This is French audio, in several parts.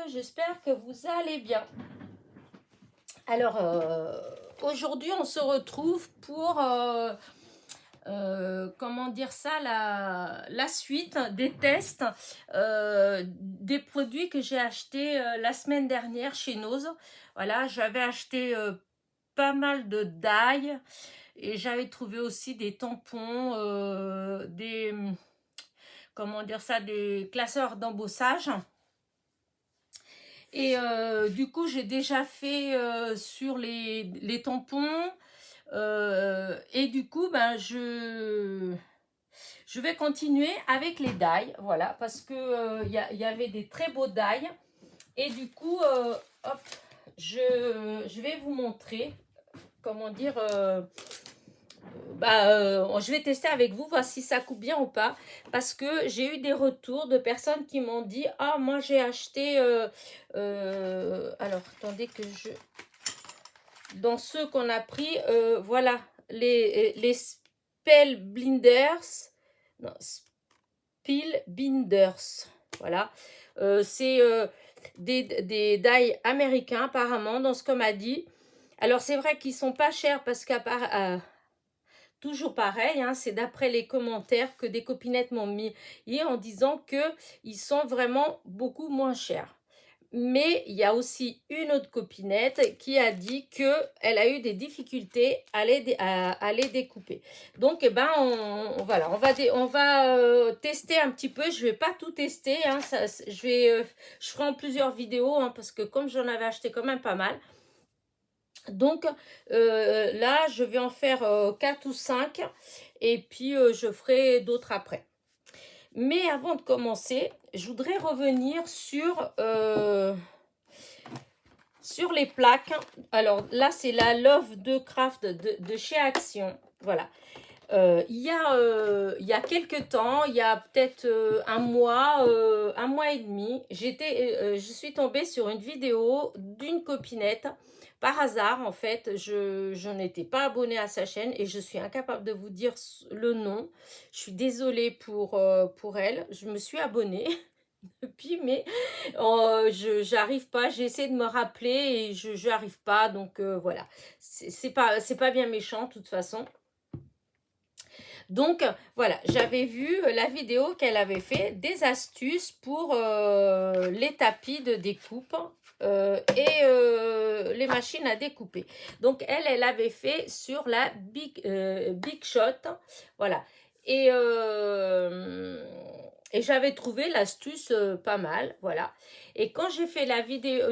j'espère que vous allez bien. Alors, aujourd'hui, on se retrouve pour, comment dire ça, la suite des tests des produits que j'ai achetés la semaine dernière chez Nose. Voilà, j'avais acheté pas mal de d'ail et j'avais trouvé aussi des tampons, comment dire ça, des classeurs d'embossage. Et du coup, j'ai déjà fait sur les tampons. Et du coup, ben, je vais continuer avec les die. Voilà, parce que y avait des très beaux die. Et du coup, hop, je vais vous montrer, comment dire, je vais tester avec vous, voir si ça coupe bien ou pas, parce que j'ai eu des retours de personnes qui m'ont dit « Ah, moi j'ai acheté... alors, attendez que je... Dans ceux qu'on a pris, voilà, les Spellbinders, non, Spellbinders, voilà. C'est des die américains, apparemment, dans ce qu'on m'a dit. Alors, c'est vrai qu'ils sont pas chers, parce qu'à part... toujours pareil, hein, c'est d'après les commentaires que des copinettes m'ont mis en disant qu'ils sont vraiment beaucoup moins chers. Mais il y a aussi une autre copinette qui a dit qu'elle a eu des difficultés à les découper. Donc, eh ben, voilà, on va tester un petit peu. Je ne vais pas tout tester. Hein, je ferai en plusieurs vidéos, hein, parce que comme j'en avais acheté quand même pas mal. Donc là, je vais en faire 4 ou 5 et puis je ferai d'autres après. Mais avant de commencer, je voudrais revenir sur les plaques. Alors là, c'est la Love de Craft de chez Action. Voilà. Il y a quelques temps, il y a peut-être un mois et demi, je suis tombée sur une vidéo d'une copinette. Par hasard, en fait, je n'étais pas abonnée à sa chaîne et je suis incapable de vous dire le nom. Je suis désolée pour elle. Je me suis abonnée depuis, mais j'arrive pas. J'ai essayé de me rappeler et je n'arrive pas. Donc voilà, c'est pas bien méchant de toute façon. Donc, voilà, j'avais vu la vidéo qu'elle avait fait, des astuces pour les tapis de découpe et les machines à découper. Donc, elle avait fait sur la Big Shot, voilà. Et j'avais trouvé l'astuce pas mal, voilà. Et quand j'ai fait la vidéo,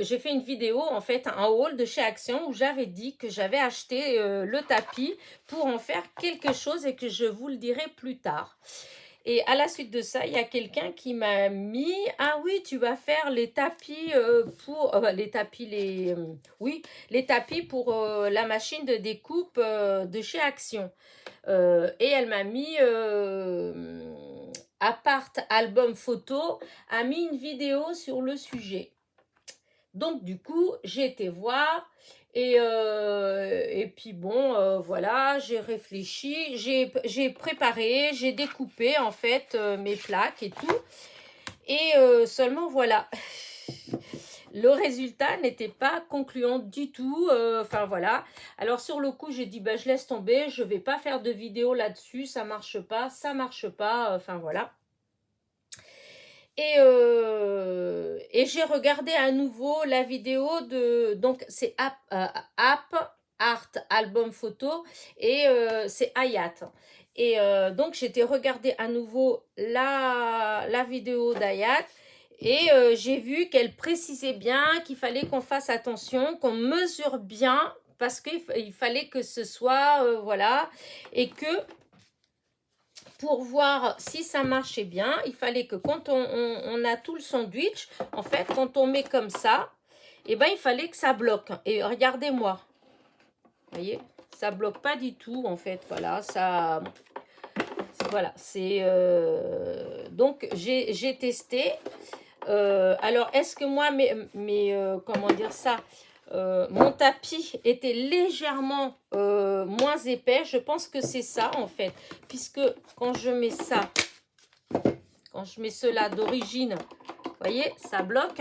j'ai fait une vidéo, en fait, un haul de chez Action où j'avais dit que j'avais acheté le tapis pour en faire quelque chose et que je vous le dirai plus tard. Et à la suite de ça, il y a quelqu'un qui m'a mis « Ah oui, tu vas faire les tapis pour... les tapis la machine de découpe de chez Action. » Et elle m'a mis... Apart Album Photo a mis une vidéo sur le sujet. Donc, du coup, j'ai été voir et puis bon, voilà, j'ai réfléchi, j'ai préparé, j'ai découpé en fait mes plaques et tout. Et seulement, voilà, le résultat n'était pas concluant du tout. Enfin, voilà. Alors, sur le coup, j'ai dit, bah, je laisse tomber, je ne vais pas faire de vidéo là-dessus, ça ne marche pas, enfin, voilà. Et j'ai regardé à nouveau la vidéo de... Donc, c'est App Art Album Photo et c'est Hayat. Et donc, j'étais regardé à nouveau la vidéo d'Hayat et j'ai vu qu'elle précisait bien qu'il fallait qu'on fasse attention, qu'on mesure bien parce qu'il fallait que ce soit... voilà. Et que... Pour voir si ça marchait bien, il fallait que quand on a tout le sandwich, en fait, quand on met comme ça, eh ben, il fallait que ça bloque. Et regardez-moi, vous voyez, ça bloque pas du tout, en fait, voilà, ça... Voilà, c'est... donc, j'ai testé. Alors, est-ce que moi, comment dire ça, mon tapis était légèrement moins épais. Je pense que c'est ça en fait, puisque quand je mets ça, quand je mets cela d'origine, voyez, ça bloque.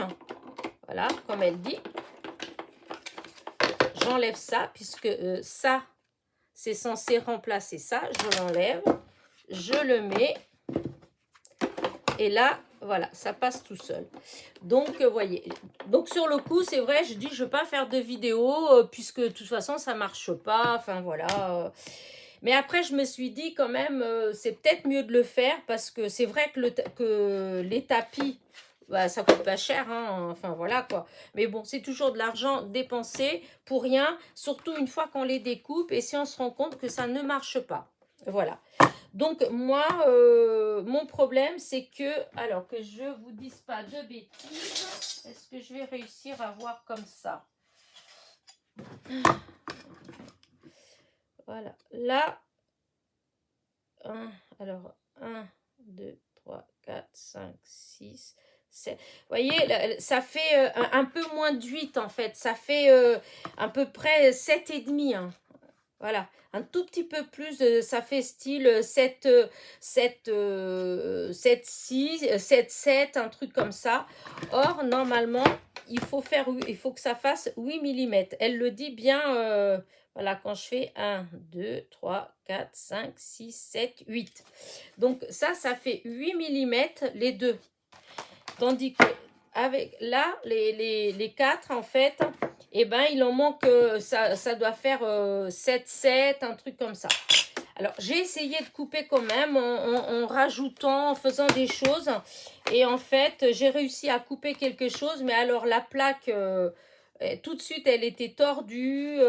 Voilà, comme elle dit. J'enlève ça, puisque ça, c'est censé remplacer ça. Je l'enlève, je le mets. Et là, voilà, ça passe tout seul. Donc, voyez. Donc, sur le coup, c'est vrai, je dis, je ne veux pas faire de vidéo, puisque de toute façon, ça ne marche pas. Enfin, voilà. Mais après, je me suis dit, quand même, c'est peut-être mieux de le faire, parce que c'est vrai que les tapis, bah, ça coûte pas cher, hein, enfin, voilà, quoi. Mais bon, c'est toujours de l'argent dépensé pour rien, surtout une fois qu'on les découpe, et si on se rend compte que ça ne marche pas. Voilà. Donc, moi, mon problème, c'est que, alors que je ne vous dise pas de bêtises, est-ce que je vais réussir à voir comme ça? Voilà. Là, alors, 1, 2, 3, 4, 5, 6, 7. Vous voyez, ça fait un peu moins de 8, en fait. Ça fait à peu près 7,5, hein. Voilà, un tout petit peu plus, ça fait style 7, 7, 7, 6, 7, 7, un truc comme ça. Or, normalement, il faut que ça fasse 8 mm. Elle le dit bien, voilà, quand je fais 1, 2, 3, 4, 5, 6, 7, 8. Donc, ça fait 8 mm les deux. Tandis que avec là, les 4, en fait, eh ben, il en manque, ça doit faire 7, 7, un truc comme ça. Alors, j'ai essayé de couper quand même en rajoutant, en faisant des choses. Et en fait, j'ai réussi à couper quelque chose. Mais alors, la plaque, tout de suite, elle était tordue.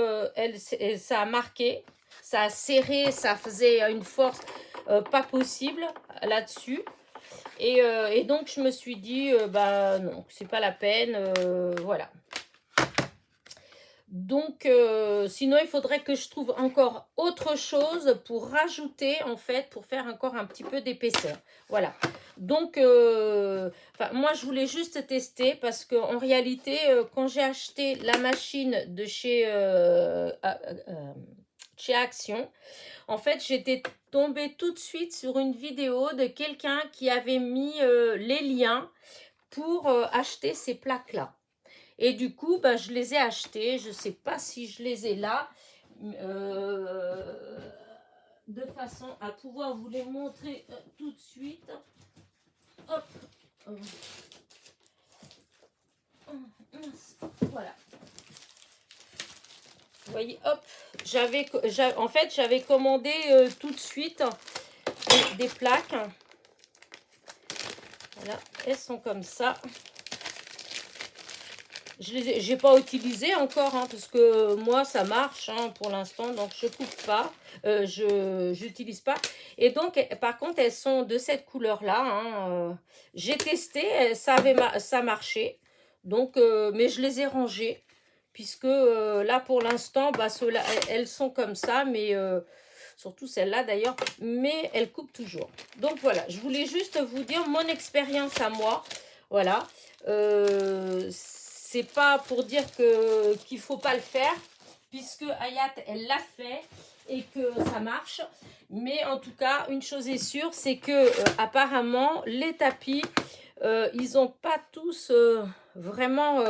Ça a marqué. Ça a serré. Ça faisait une force pas possible là-dessus. Et donc, je me suis dit, bah non, c'est pas la peine. Voilà. Donc, sinon, il faudrait que je trouve encore autre chose pour rajouter, en fait, pour faire encore un petit peu d'épaisseur. Voilà. Donc, moi, je voulais juste tester parce qu'en réalité, quand j'ai acheté la machine de chez Action, en fait, j'étais tombée tout de suite sur une vidéo de quelqu'un qui avait mis les liens pour acheter ces plaques-là. Et du coup, bah, je les ai achetés. Je ne sais pas si je les ai là. De façon à pouvoir vous les montrer tout de suite. Hop. Voilà. Vous voyez, hop. En fait, j'avais commandé tout de suite des plaques. Voilà, elles sont comme ça. Je n'ai pas utilisé encore, hein, parce que moi, ça marche pour l'instant, donc je ne coupe pas, je n'utilise pas. Et donc, par contre, elles sont de cette couleur-là. J'ai testé, ça marchait, donc, mais je les ai rangées, puisque là, pour l'instant, bah, elles sont comme ça, mais surtout celle-là d'ailleurs, mais elles coupent toujours. Donc voilà, je voulais juste vous dire mon expérience à moi, voilà. C'est pas pour dire qu'il faut pas le faire, puisque Hayat, elle l'a fait et que ça marche. Mais en tout cas, une chose est sûre, c'est que apparemment, les tapis, ils n'ont pas tous vraiment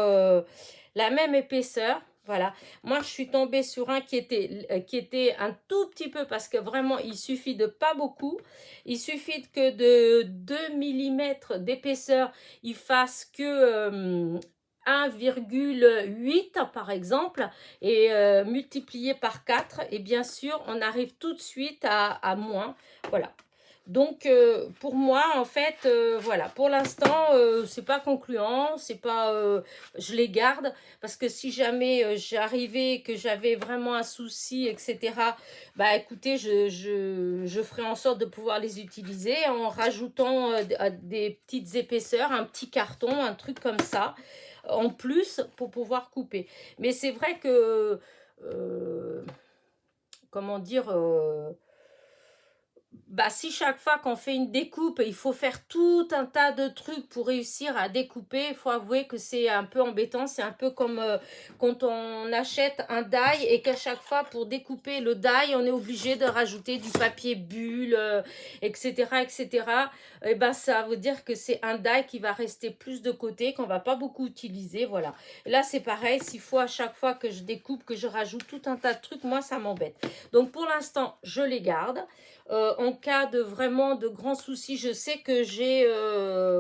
la même épaisseur. Voilà, moi je suis tombée sur un qui était un tout petit peu, parce que vraiment il suffit de pas beaucoup, il suffit que de 2 mm d'épaisseur, il fasse que 1,8 par exemple, et multiplié par 4, et bien sûr on arrive tout de suite à moins. Voilà. Donc pour moi, en fait, voilà, pour l'instant, c'est pas concluant, c'est pas, je les garde, parce que si jamais j'arrivais, que j'avais vraiment un souci, etc., bah écoutez, je ferai en sorte de pouvoir les utiliser en rajoutant des petites épaisseurs, un petit carton, un truc comme ça, en plus, pour pouvoir couper. Mais c'est vrai que, comment dire, bah, si chaque fois qu'on fait une découpe, il faut faire tout un tas de trucs pour réussir à découper, il faut avouer que c'est un peu embêtant. C'est un peu comme quand on achète un die et qu'à chaque fois pour découper le die, on est obligé de rajouter du papier bulle, etc., etc. Et ben, ça veut dire que c'est un die qui va rester plus de côté, qu'on va pas beaucoup utiliser, voilà. Et là, c'est pareil, s'il faut à chaque fois que je découpe, que je rajoute tout un tas de trucs, moi, ça m'embête. Donc, pour l'instant, je les garde. En cas de vraiment de grands soucis, je sais que j'ai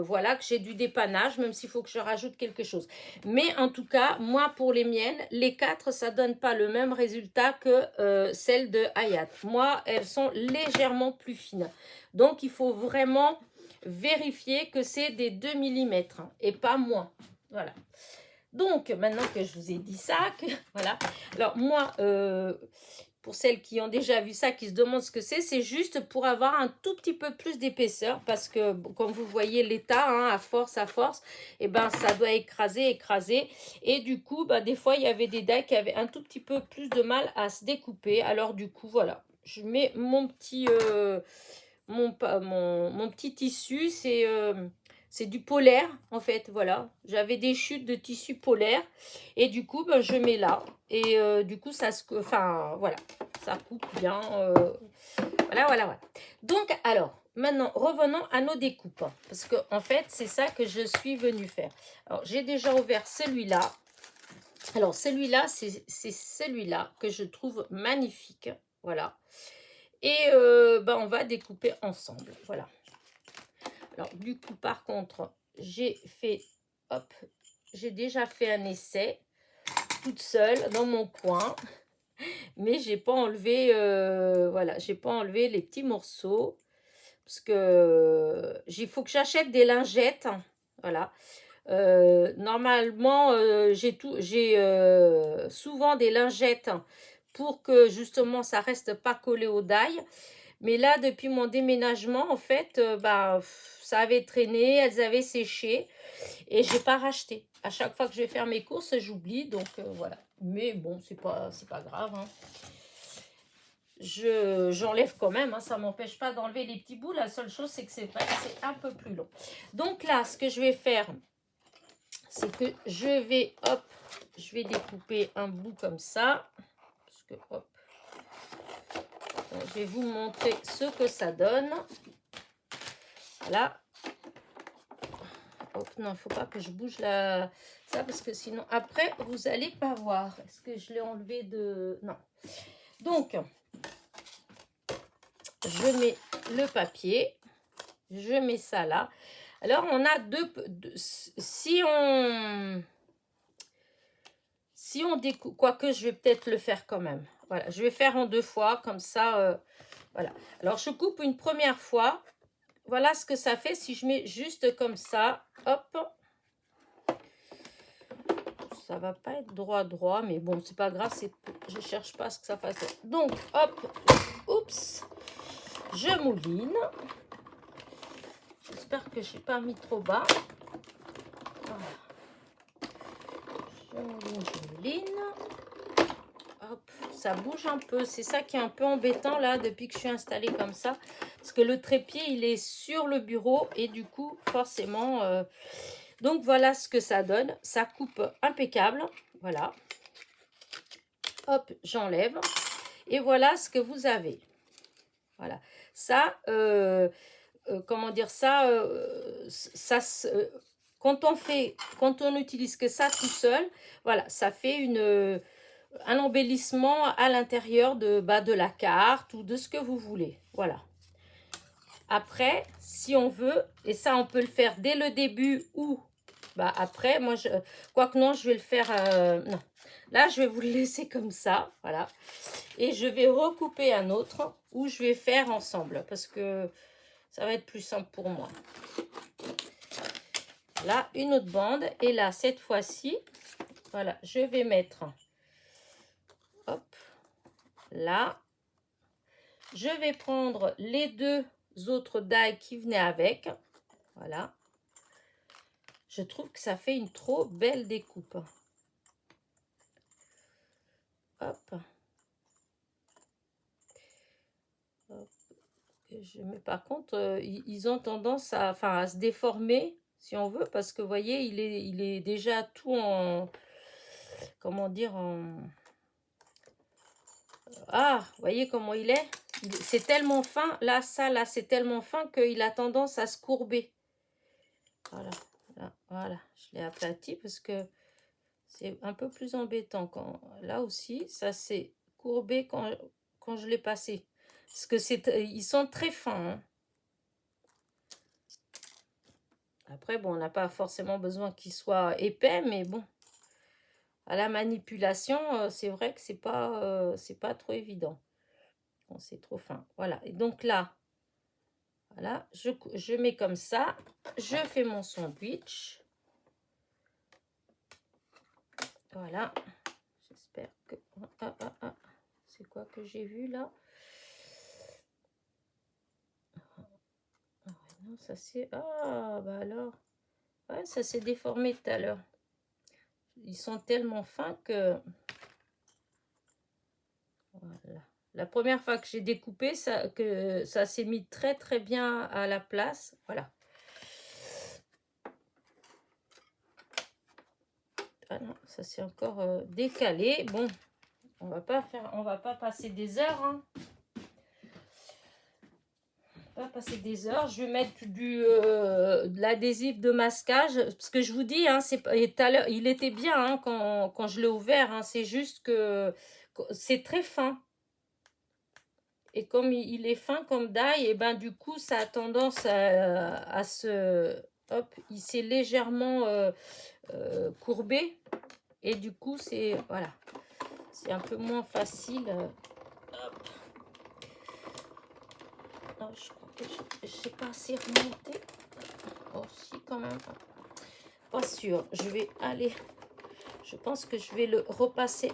voilà, que j'ai du dépannage, même s'il faut que je rajoute quelque chose. Mais en tout cas, moi pour les miennes, les 4, ça donne pas le même résultat que celles de Hayat. Moi, elles sont légèrement plus fines. Donc il faut vraiment vérifier que c'est des 2 millimètres et pas moins. Voilà. Donc, maintenant que je vous ai dit ça, voilà. Alors, moi, pour celles qui ont déjà vu ça, qui se demandent ce que c'est juste pour avoir un tout petit peu plus d'épaisseur, parce que, comme vous voyez l'état, hein, à force, et ben, ça doit écraser. Et du coup, bah, des fois, il y avait des die qui avaient un tout petit peu plus de mal à se découper. Alors, du coup, voilà. Je mets mon petit, mon petit tissu, c'est du polaire en fait, voilà. J'avais des chutes de tissu polaire et du coup, ben, je mets là. Et du coup, ça se... Enfin, voilà, ça coupe bien. Voilà. Donc, alors, maintenant, revenons à nos découpes. Parce que, en fait, c'est ça que je suis venue faire. Alors, j'ai déjà ouvert celui-là. Alors, celui-là, c'est celui-là que je trouve magnifique. Voilà. Et ben, on va découper ensemble. Voilà. Alors, du coup, par contre, j'ai déjà fait un essai toute seule dans mon coin. Mais j'ai pas enlevé, voilà, j'ai pas enlevé les petits morceaux. Parce que il faut que j'achète des lingettes. Voilà. Normalement, j'ai souvent des lingettes pour que justement ça reste pas collé au die. Mais là, depuis mon déménagement, en fait, bah, ça avait traîné, elles avaient séché et j'ai pas racheté. À chaque fois que je vais faire mes courses, j'oublie, donc voilà. Mais bon, c'est pas grave. Hein. J'enlève quand même, hein, ça m'empêche pas d'enlever les petits bouts. La seule chose, c'est que c'est vrai que c'est un peu plus long. Donc là, ce que je vais faire, c'est que je vais découper un bout comme ça. Parce que, hop, je vais vous montrer ce que ça donne. Voilà. Hop, non, il ne faut pas que je bouge ça parce que sinon, après, vous n'allez pas voir. Est-ce que je l'ai enlevé de... Non. Donc, je mets le papier. Je mets ça là. Alors, on a si on découpe... Quoique, je vais peut-être le faire quand même. Voilà, je vais faire en 2 fois, comme ça. Voilà. Alors, je coupe une première fois. Voilà ce que ça fait si je mets juste comme ça. Hop. Ça va pas être droit, mais bon, c'est pas grave, je cherche pas à ce que ça fasse. Donc, hop, oups, je mouline. J'espère que je n'ai pas mis trop bas. Voilà. Je mouline. Hop, ça bouge un peu. C'est ça qui est un peu embêtant là, depuis que je suis installée comme ça. Parce que le trépied, il est sur le bureau et du coup, forcément... Donc, voilà ce que ça donne. Ça coupe impeccable. Voilà. Hop, j'enlève. Et voilà ce que vous avez. Voilà. Ça, comment dire ça, quand on utilise que ça tout seul, voilà, ça fait un embellissement à l'intérieur de la carte ou de ce que vous voulez. Voilà. Après, si on veut, et ça on peut le faire dès le début ou après, moi, quoique non, je vais le faire, non. Là, je vais vous le laisser comme ça, voilà. Et je vais recouper un autre où je vais faire ensemble parce que ça va être plus simple pour moi. Là, une autre bande. Et là, cette fois-ci, voilà, je vais mettre, hop, là. Je vais prendre les 2 autres die qui venaient avec. Voilà. Je trouve que ça fait une trop belle découpe. Hop. Hop. Mais par contre, ils ont tendance à, enfin, à se déformer, si on veut, parce que vous voyez, il est déjà tout en, comment dire, en... Ah, vous voyez comment il est? C'est tellement fin, là, ça, là, c'est tellement fin qu'il a tendance à se courber. Voilà, là, voilà, je l'ai aplati parce que c'est un peu plus embêtant. Quand, là aussi, ça s'est courbé quand je l'ai passé. Parce que ils sont très fins, hein. Après, bon, on n'a pas forcément besoin qu'il soit épais, mais bon, à la manipulation, c'est vrai que c'est pas trop évident. Bon, c'est trop fin. Voilà. Et donc là, voilà, je mets comme ça. Je fais mon sandwich. Voilà. J'espère que... Ah, ah, ah. C'est quoi que j'ai vu là? Ah, non, ça c'est... Ah, bah alors... Ouais, ça s'est déformé tout à l'heure. Ils sont tellement fins que... Voilà. La première fois que j'ai découpé, ça s'est mis très très bien à la place. Voilà. Ah non, ça s'est encore décalé. Bon, on va pas passer des heures, hein. On va pas passer des heures. Je vais mettre de l'adhésif de masquage. Parce que je vous dis, hein, tout à l'heure, il était bien, hein, quand je l'ai ouvert, hein. C'est juste que c'est très fin. Et comme il est fin comme d'ail, et ben du coup, ça a tendance à se... Hop, il s'est légèrement courbé. Et du coup, c'est... Voilà. C'est un peu moins facile. Hop. Oh, je crois que je sais pas assez remonté. Oh, si, quand même. Pas sûr. Je vais aller... Je pense que je vais le repasser.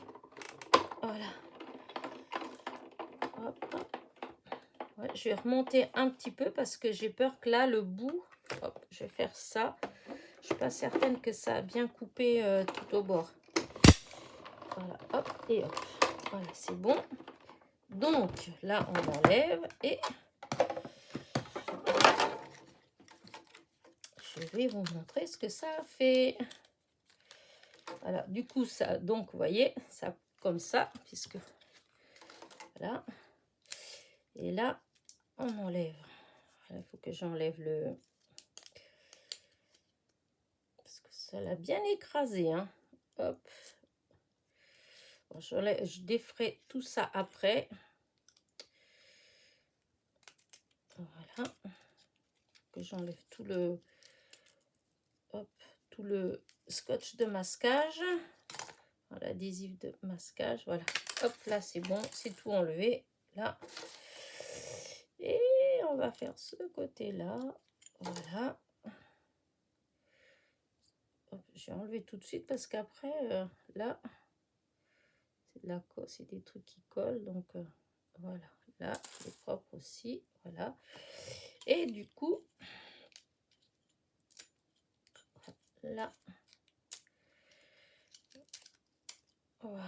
Voilà. Hop. Ouais, je vais remonter un petit peu parce que j'ai peur que là, le bout... Hop, je vais faire ça. Je suis pas certaine que ça a bien coupé tout au bord. Voilà, hop, et hop. Voilà, c'est bon. Donc, là, on enlève et... Je vais vous montrer ce que ça fait. Voilà, du coup, ça... Donc, vous voyez, ça comme ça, puisque... Voilà. Et là, on enlève. Il faut que j'enlève le... Parce que ça l'a bien écrasé, hein. Hop. Bon, je déferai tout ça après. Voilà. Que j'enlève tout le... Hop, tout le scotch de masquage. L'adhésif de masquage. Voilà. Hop, là, c'est bon. C'est tout enlevé. Là. Et on va faire ce côté-là. Voilà. J'ai enlevé tout de suite parce qu'après, là, c'est des trucs qui collent. Donc, voilà. Là, c'est propre aussi. Voilà. Et du coup, là, voilà.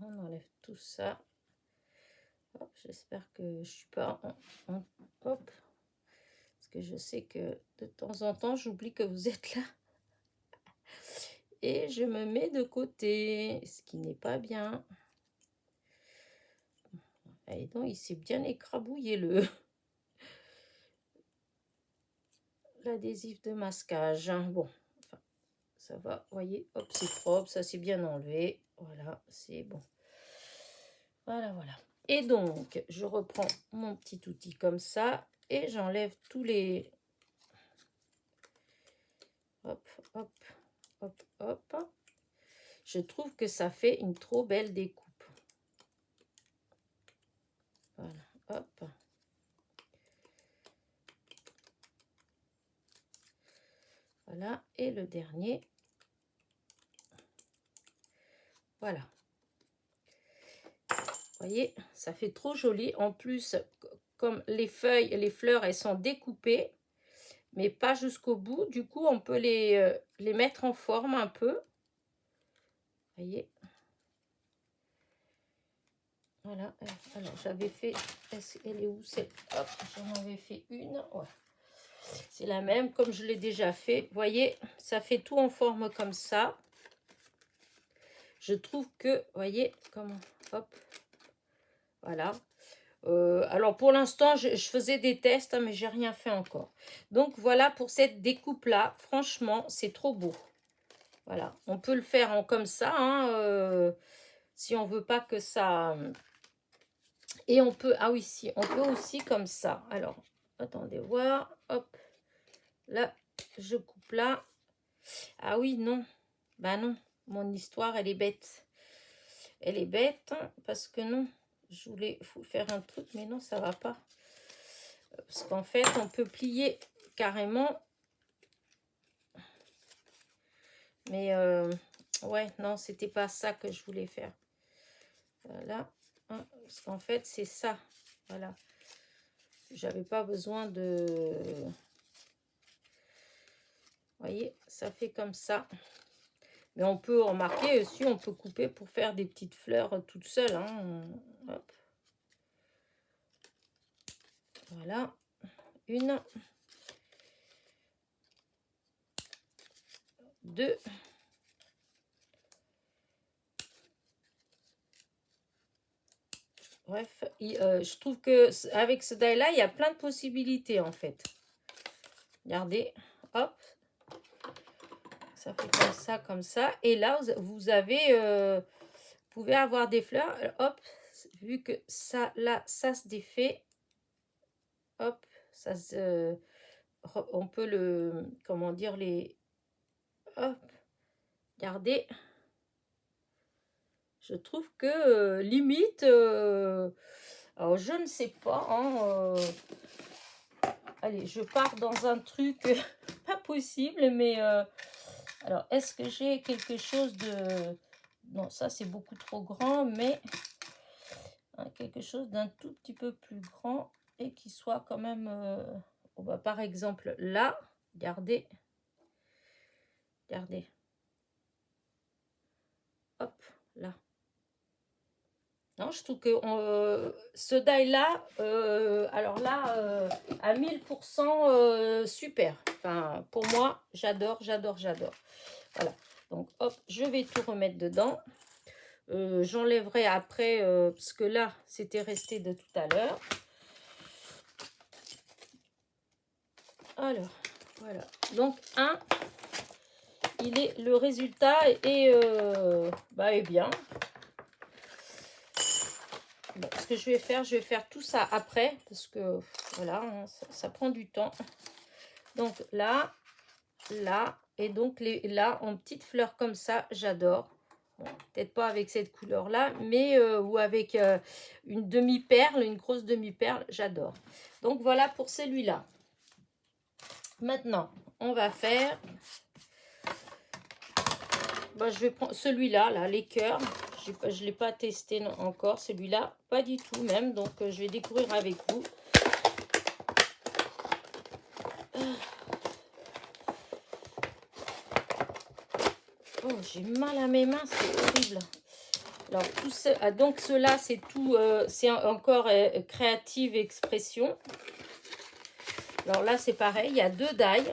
On enlève tout ça. J'espère que je suis pas en hop. Parce que je sais que de temps en temps, j'oublie que vous êtes là. Et je me mets de côté, ce qui n'est pas bien. Et donc, il s'est bien écrabouillé l'adhésif de masquage. Bon, enfin, ça va, vous voyez, hop, c'est propre, ça c'est bien enlevé. Voilà, c'est bon. Voilà, voilà. Et donc, je reprends mon petit outil comme ça et j'enlève tous les... Hop, hop, hop, hop. Je trouve que ça fait une trop belle découpe. Voilà, hop. Voilà, et le dernier. Voilà. Vous voyez, ça fait trop joli. En plus, comme les feuilles, les fleurs, elles sont découpées, mais pas jusqu'au bout. Du coup, on peut les mettre en forme un peu. Vous voyez. Voilà. Alors, j'avais fait... Elle est où? Hop, j'en avais fait une. Ouais. C'est la même, comme je l'ai déjà fait. Vous voyez, ça fait tout en forme comme ça. Je trouve que, vous voyez, comment... Hop. Voilà. Alors, pour l'instant, je faisais des tests, hein, mais j'ai rien fait encore. Donc, voilà pour cette découpe-là. Franchement, c'est trop beau. Voilà. On peut le faire comme ça, hein, si on veut pas que ça... Et on peut... Ah oui, si. On peut aussi comme ça. Alors, attendez voir. Hop. Là, je coupe là. Ah oui, non. Bah non. Mon histoire, elle est bête. Elle est bête, hein, parce que non. Je voulais faire un truc, mais non, ça va pas. Parce qu'en fait, on peut plier carrément. Mais ouais, non, c'était pas ça que je voulais faire. Voilà. Hein, parce qu'en fait, c'est ça. Voilà. J'avais pas besoin de... Vous voyez, ça fait comme ça. Mais on peut remarquer aussi, on peut couper pour faire des petites fleurs toutes seules. Hein. Hop. Voilà. Une. Deux. Bref, je trouve que avec ce die là, il y a plein de possibilités en fait. Regardez, hop, ça fait comme ça. Et là, vous avez, vous pouvez avoir des fleurs. Hop, vu que ça, là, ça se défait. Hop, ça se, on peut le, comment dire, les, hop, regardez. Je trouve que limite, alors je ne sais pas, hein, allez, je pars dans un truc pas possible, mais alors est-ce que j'ai quelque chose de... Non, ça c'est beaucoup trop grand, mais hein, quelque chose d'un tout petit peu plus grand et qui soit quand même... oh, bah, par exemple, là, regardez, regardez. Hop, là. Non, je trouve que ce die-là, alors là, à 1000%, super. Enfin, pour moi, j'adore, j'adore, j'adore. Voilà. Donc, hop, je vais tout remettre dedans. J'enlèverai après, parce que là, c'était resté de tout à l'heure. Alors, voilà. Donc, le résultat est bien. Bon, ce que je vais faire tout ça après, parce que voilà, hein, ça prend du temps. Donc là, et donc là, en petites fleurs comme ça, j'adore. Bon, peut-être pas avec cette couleur-là, mais ou avec une demi-perle, une grosse demi-perle, j'adore. Donc voilà pour celui-là. Maintenant, on va faire... Bah, je vais prendre celui-là, là, les cœurs. Je ne l'ai pas testé encore, celui-là, pas du tout même. Donc, je vais découvrir avec vous. Oh, j'ai mal à mes mains, c'est horrible. Alors, donc, cela, c'est tout, c'est encore Creative Expression. Alors là, c'est pareil, il y a 2 die.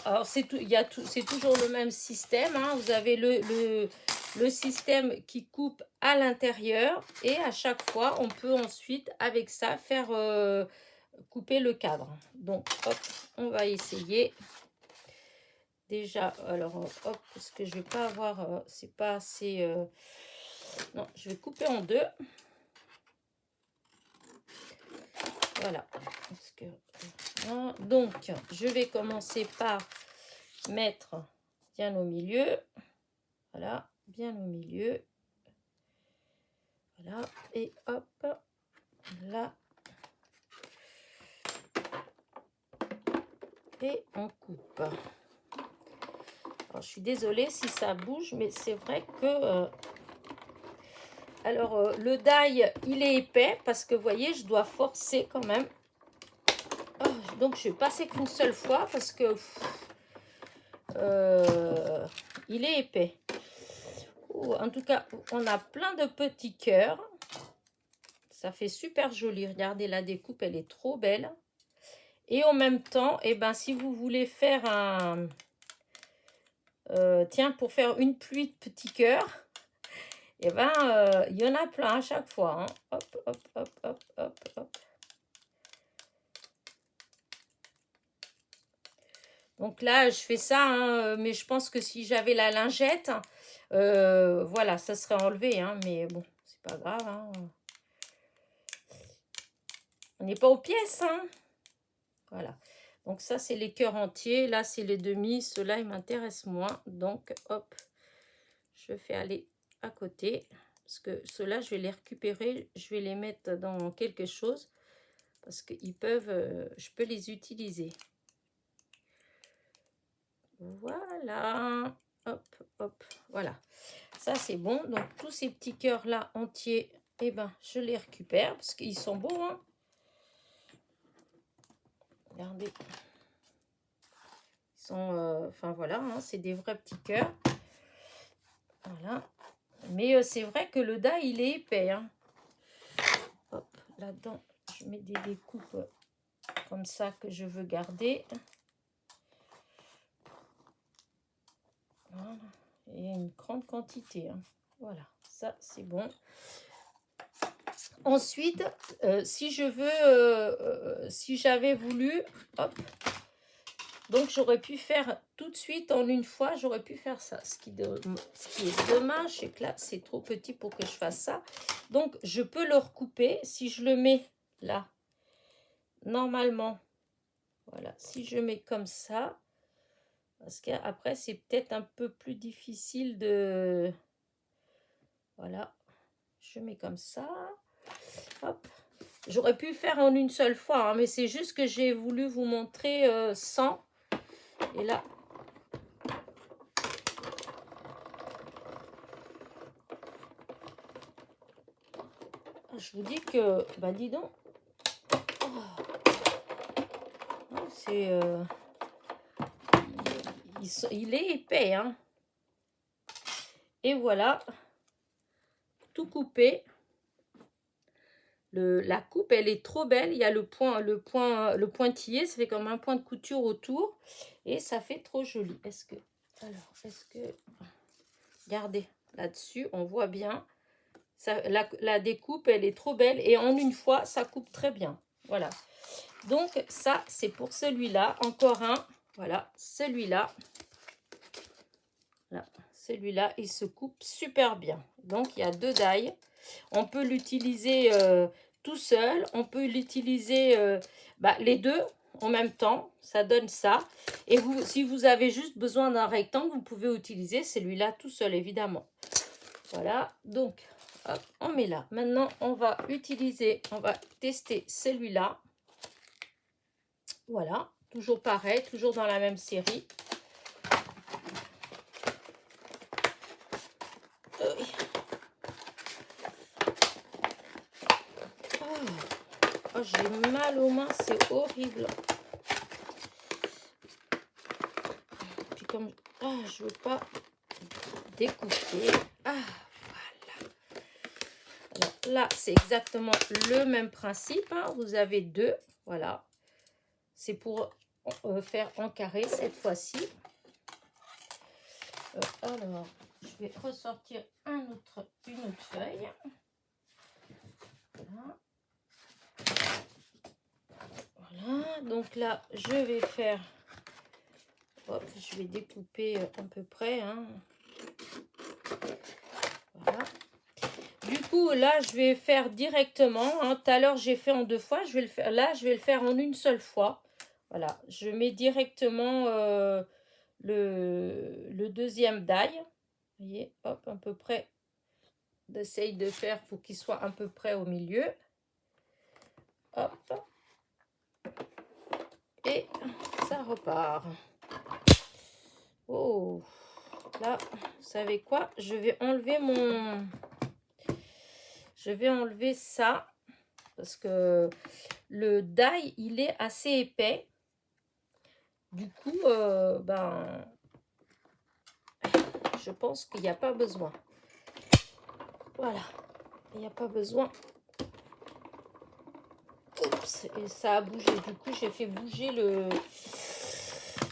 Alors c'est toujours le même système, hein. Vous avez le système qui coupe à l'intérieur et à chaque fois, on peut ensuite, avec ça, faire couper le cadre. Donc, hop, on va essayer. Déjà, alors, hop, parce que je vais pas avoir, c'est pas assez... non, je vais couper en 2. Voilà. Parce que, donc, je vais commencer par mettre bien au milieu. Voilà, bien au milieu. Voilà, et hop, là. Et on coupe. Alors, je suis désolée si ça bouge, mais c'est vrai que... alors, le die, il est épais, parce que, vous voyez, je dois forcer quand même. Oh, donc, je vais passer qu'une seule fois, parce que... il est épais. En tout cas, on a plein de petits cœurs. Ça fait super joli. Regardez, la découpe, elle est trop belle. Et en même temps, eh ben, si vous voulez faire un... tiens, pour faire une pluie de petits cœurs, eh ben, il y en a plein à chaque fois. Hein. Hop, hop, hop, hop, hop, hop. Donc là, je fais ça, hein, mais je pense que si j'avais la lingette, voilà, ça serait enlevé. Hein, mais bon, c'est pas grave. Hein. On n'est pas aux pièces. Hein. Voilà. Donc ça, c'est les cœurs entiers. Là, c'est les demi. Ceux-là, ils m'intéressent moins. Donc, hop, je fais aller à côté. Parce que ceux-là, je vais les récupérer. Je vais les mettre dans quelque chose. Parce qu'ils peuvent... je peux les utiliser. Voilà. Hop, hop. Voilà. Ça, c'est bon. Donc, tous ces petits cœurs-là entiers, eh ben, je les récupère. Parce qu'ils sont beaux, hein. Regardez. Ils sont... enfin, voilà. Hein, c'est des vrais petits cœurs. Voilà. Mais c'est vrai que le die, il est épais. Hein. Hop, là-dedans, je mets des découpes comme ça que je veux garder. Voilà. Et une grande quantité. Hein. Voilà, ça, c'est bon. Ensuite, si je veux, si j'avais voulu, hop, donc j'aurais pu faire tout de suite en une fois, j'aurais pu faire ça. Ce qui est dommage, c'est que là, c'est trop petit pour que je fasse ça. Donc, je peux le recouper si je le mets là. Normalement, voilà, si je mets comme ça, parce qu'après, c'est peut-être un peu plus difficile de... Voilà, je mets comme ça. Hop. J'aurais pu faire en une seule fois, hein, mais c'est juste que j'ai voulu vous montrer sans. Et là, je vous dis que, bah dis donc, oh, c'est, il est épais, hein. Et voilà, tout coupé. La coupe, elle est trop belle. Il y a le pointillé, ça fait comme un point de couture autour. Et ça fait trop joli. Est-ce que... Regardez, là-dessus, on voit bien. Ça, la découpe, elle est trop belle. Et en une fois, ça coupe très bien. Voilà. Donc, ça, c'est pour celui-là. Encore un. Voilà, celui-là. Voilà, celui-là, il se coupe super bien. Donc, il y a 2 die. On peut l'utiliser tout seul. On peut l'utiliser les deux en même temps. Ça donne ça. Et vous, si vous avez juste besoin d'un rectangle, vous pouvez utiliser celui-là tout seul, évidemment. Voilà. Donc, hop, on met là. Maintenant, on va tester celui-là. Voilà. Toujours pareil. Toujours dans la même série. Oh, j'ai mal aux mains, c'est horrible. Puis comme je veux pas découper. Voilà. Alors là, c'est exactement le même principe. Hein. Vous avez 2. Voilà. C'est pour faire en carré cette fois-ci. Alors, je vais ressortir une autre feuille. Voilà. Voilà, donc là, je vais faire... Hop, je vais découper à peu près. Hein. Voilà. Du coup, là, je vais faire directement. Hein. Tout à l'heure, j'ai fait en 2 fois. Je vais le faire. Là, je vais le faire en une seule fois. Voilà, je mets directement le deuxième die. Vous voyez, hop, à peu près. J'essaye de faire pour qu'il soit à peu près au milieu. Hop. Et ça repart. Oh, là, vous savez quoi? Je vais enlever ça parce que le die, il est assez épais. Du coup, je pense qu'il n'y a pas besoin. Voilà, il n'y a pas besoin. Oups, et ça a bougé. Du coup, j'ai fait bouger le...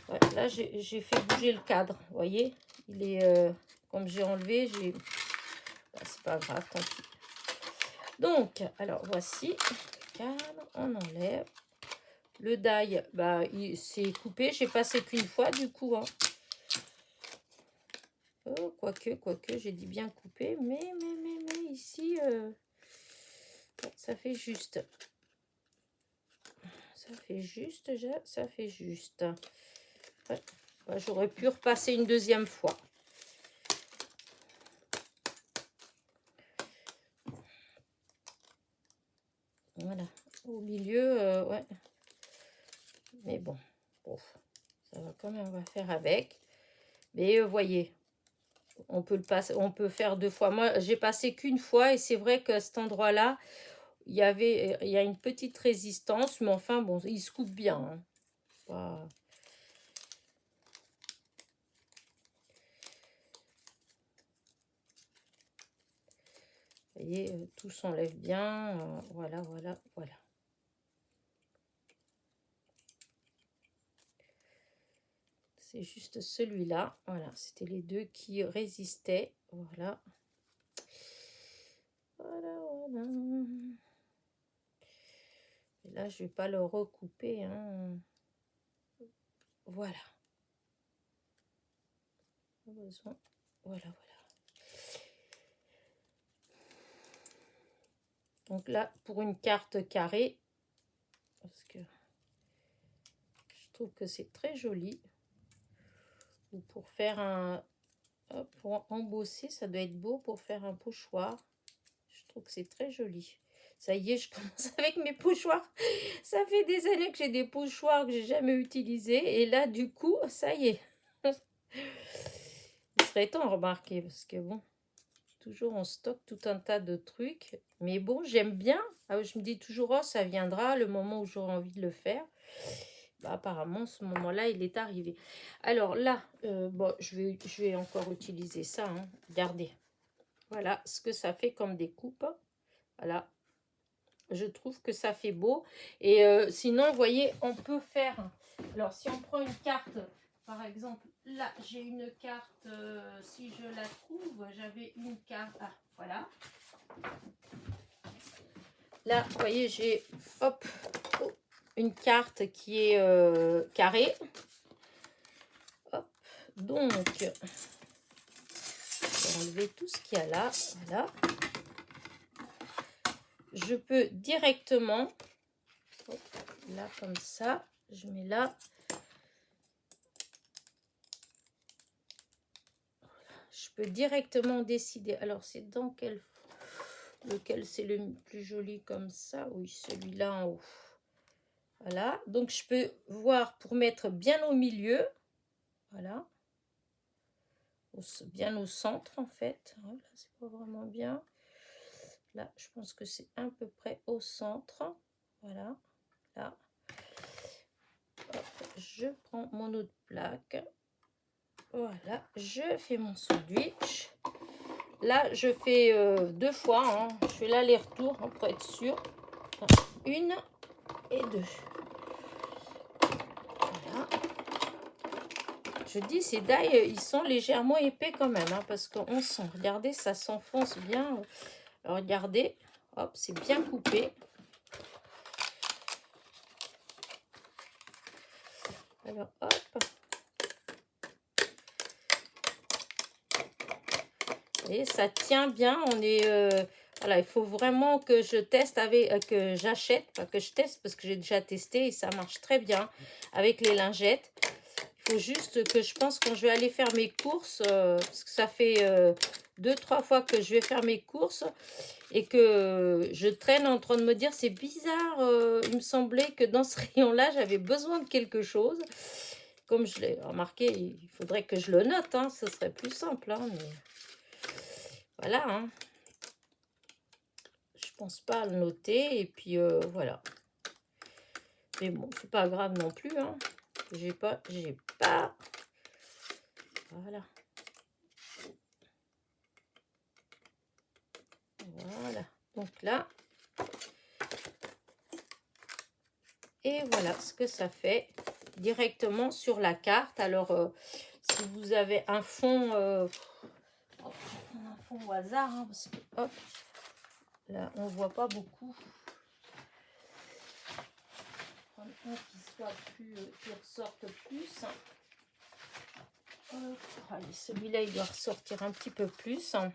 Ouais, là, j'ai fait bouger le cadre. Vous voyez, il est... comme j'ai enlevé, j'ai... Bah, c'est pas grave, tant pis. Donc, alors, voici le cadre. On enlève. Le die, bah, il s'est coupé. J'ai passé qu'une fois, du coup. Hein. Oh, quoique, j'ai dit bien coupé. Mais ici, ça fait juste. Ça fait juste, ça fait juste. Ouais. Bah, j'aurais pu repasser une deuxième fois. Voilà. Au milieu, ouais. Mais bon, ça va quand même, on va faire avec. Mais vous voyez, on peut le passer, on peut faire 2 fois. Moi, j'ai passé qu'une fois et c'est vrai qu'à cet endroit-là, il y a une petite résistance, mais enfin bon, il se coupe bien. Hein. Pas... Vous voyez, tout s'enlève bien. Voilà. C'est juste celui-là. Voilà, c'était les deux qui résistaient. Voilà. Voilà. Et là, je vais pas le recouper. Hein. Voilà. Voilà. Donc là, pour une carte carrée, parce que je trouve que c'est très joli. Ou pour faire un... pour embosser, ça doit être beau pour faire un pochoir. Je trouve que c'est très joli. Ça y est, je commence avec mes pochoirs. Ça fait des années que j'ai des pochoirs que j'ai jamais utilisés. Et là, du coup, ça y est. Il serait temps, remarquer, parce que bon, toujours on stocke tout un tas de trucs. Mais bon, j'aime bien. Je me dis toujours, oh, ça viendra le moment où j'aurai envie de le faire. Bah, apparemment, ce moment-là, il est arrivé. Alors là, bon, je vais encore utiliser ça. Hein. Regardez. Voilà ce que ça fait comme découpe. Voilà. Je trouve que ça fait beau. Et sinon, vous voyez, on peut faire... Alors, si on prend une carte, par exemple, là, j'ai une carte, si je la trouve, j'avais une carte... Ah, voilà. Là, vous voyez, j'ai, hop, une carte qui est carrée. Hop, donc, je vais enlever tout ce qu'il y a là. Voilà. Je peux directement, hop, là, comme ça, je mets là. Je peux directement décider. Alors, c'est dans lequel c'est le plus joli comme ça? Oui, celui-là en haut. Voilà. Donc, je peux voir pour mettre bien au milieu. Voilà. Bien au centre, en fait. Voilà, c'est pas vraiment bien. Là, je pense que c'est à peu près au centre. Voilà. Là. Hop, je prends mon autre plaque. Voilà. Je fais mon sandwich. Là, je fais 2 fois. Hein. Je fais l'aller-retour hein, pour être sûr. 1 et 2. Voilà. Je dis, ces die, ils sont légèrement épais quand même. Hein, parce qu'on sent, regardez, ça s'enfonce bien. Alors, regardez, hop, c'est bien coupé. Alors, hop. Vous voyez, ça tient bien. On est... voilà, il faut vraiment que je teste avec... que j'achète, pas que je teste, parce que j'ai déjà testé et ça marche très bien avec les lingettes. Il faut juste que je pense quand je vais aller faire mes courses, parce que ça fait 2-3 fois que je vais faire mes courses et que je traîne en train de me dire c'est bizarre, il me semblait que dans ce rayon-là, j'avais besoin de quelque chose. Comme je l'ai remarqué, il faudrait que je le note, hein, ce serait plus simple. Hein, mais... Voilà. Hein. Je pense pas à le noter et puis voilà. Mais bon, c'est pas grave non plus. Hein. J'ai pas. Voilà. Voilà. Donc là. Et voilà ce que ça fait directement sur la carte. Alors, si vous avez un fond, un fond au hasard, hein, parce que hop, là on voit pas beaucoup. Un qui soit plus, qui ressorte plus. Hop, allez, celui-là il doit ressortir un petit peu plus, hein.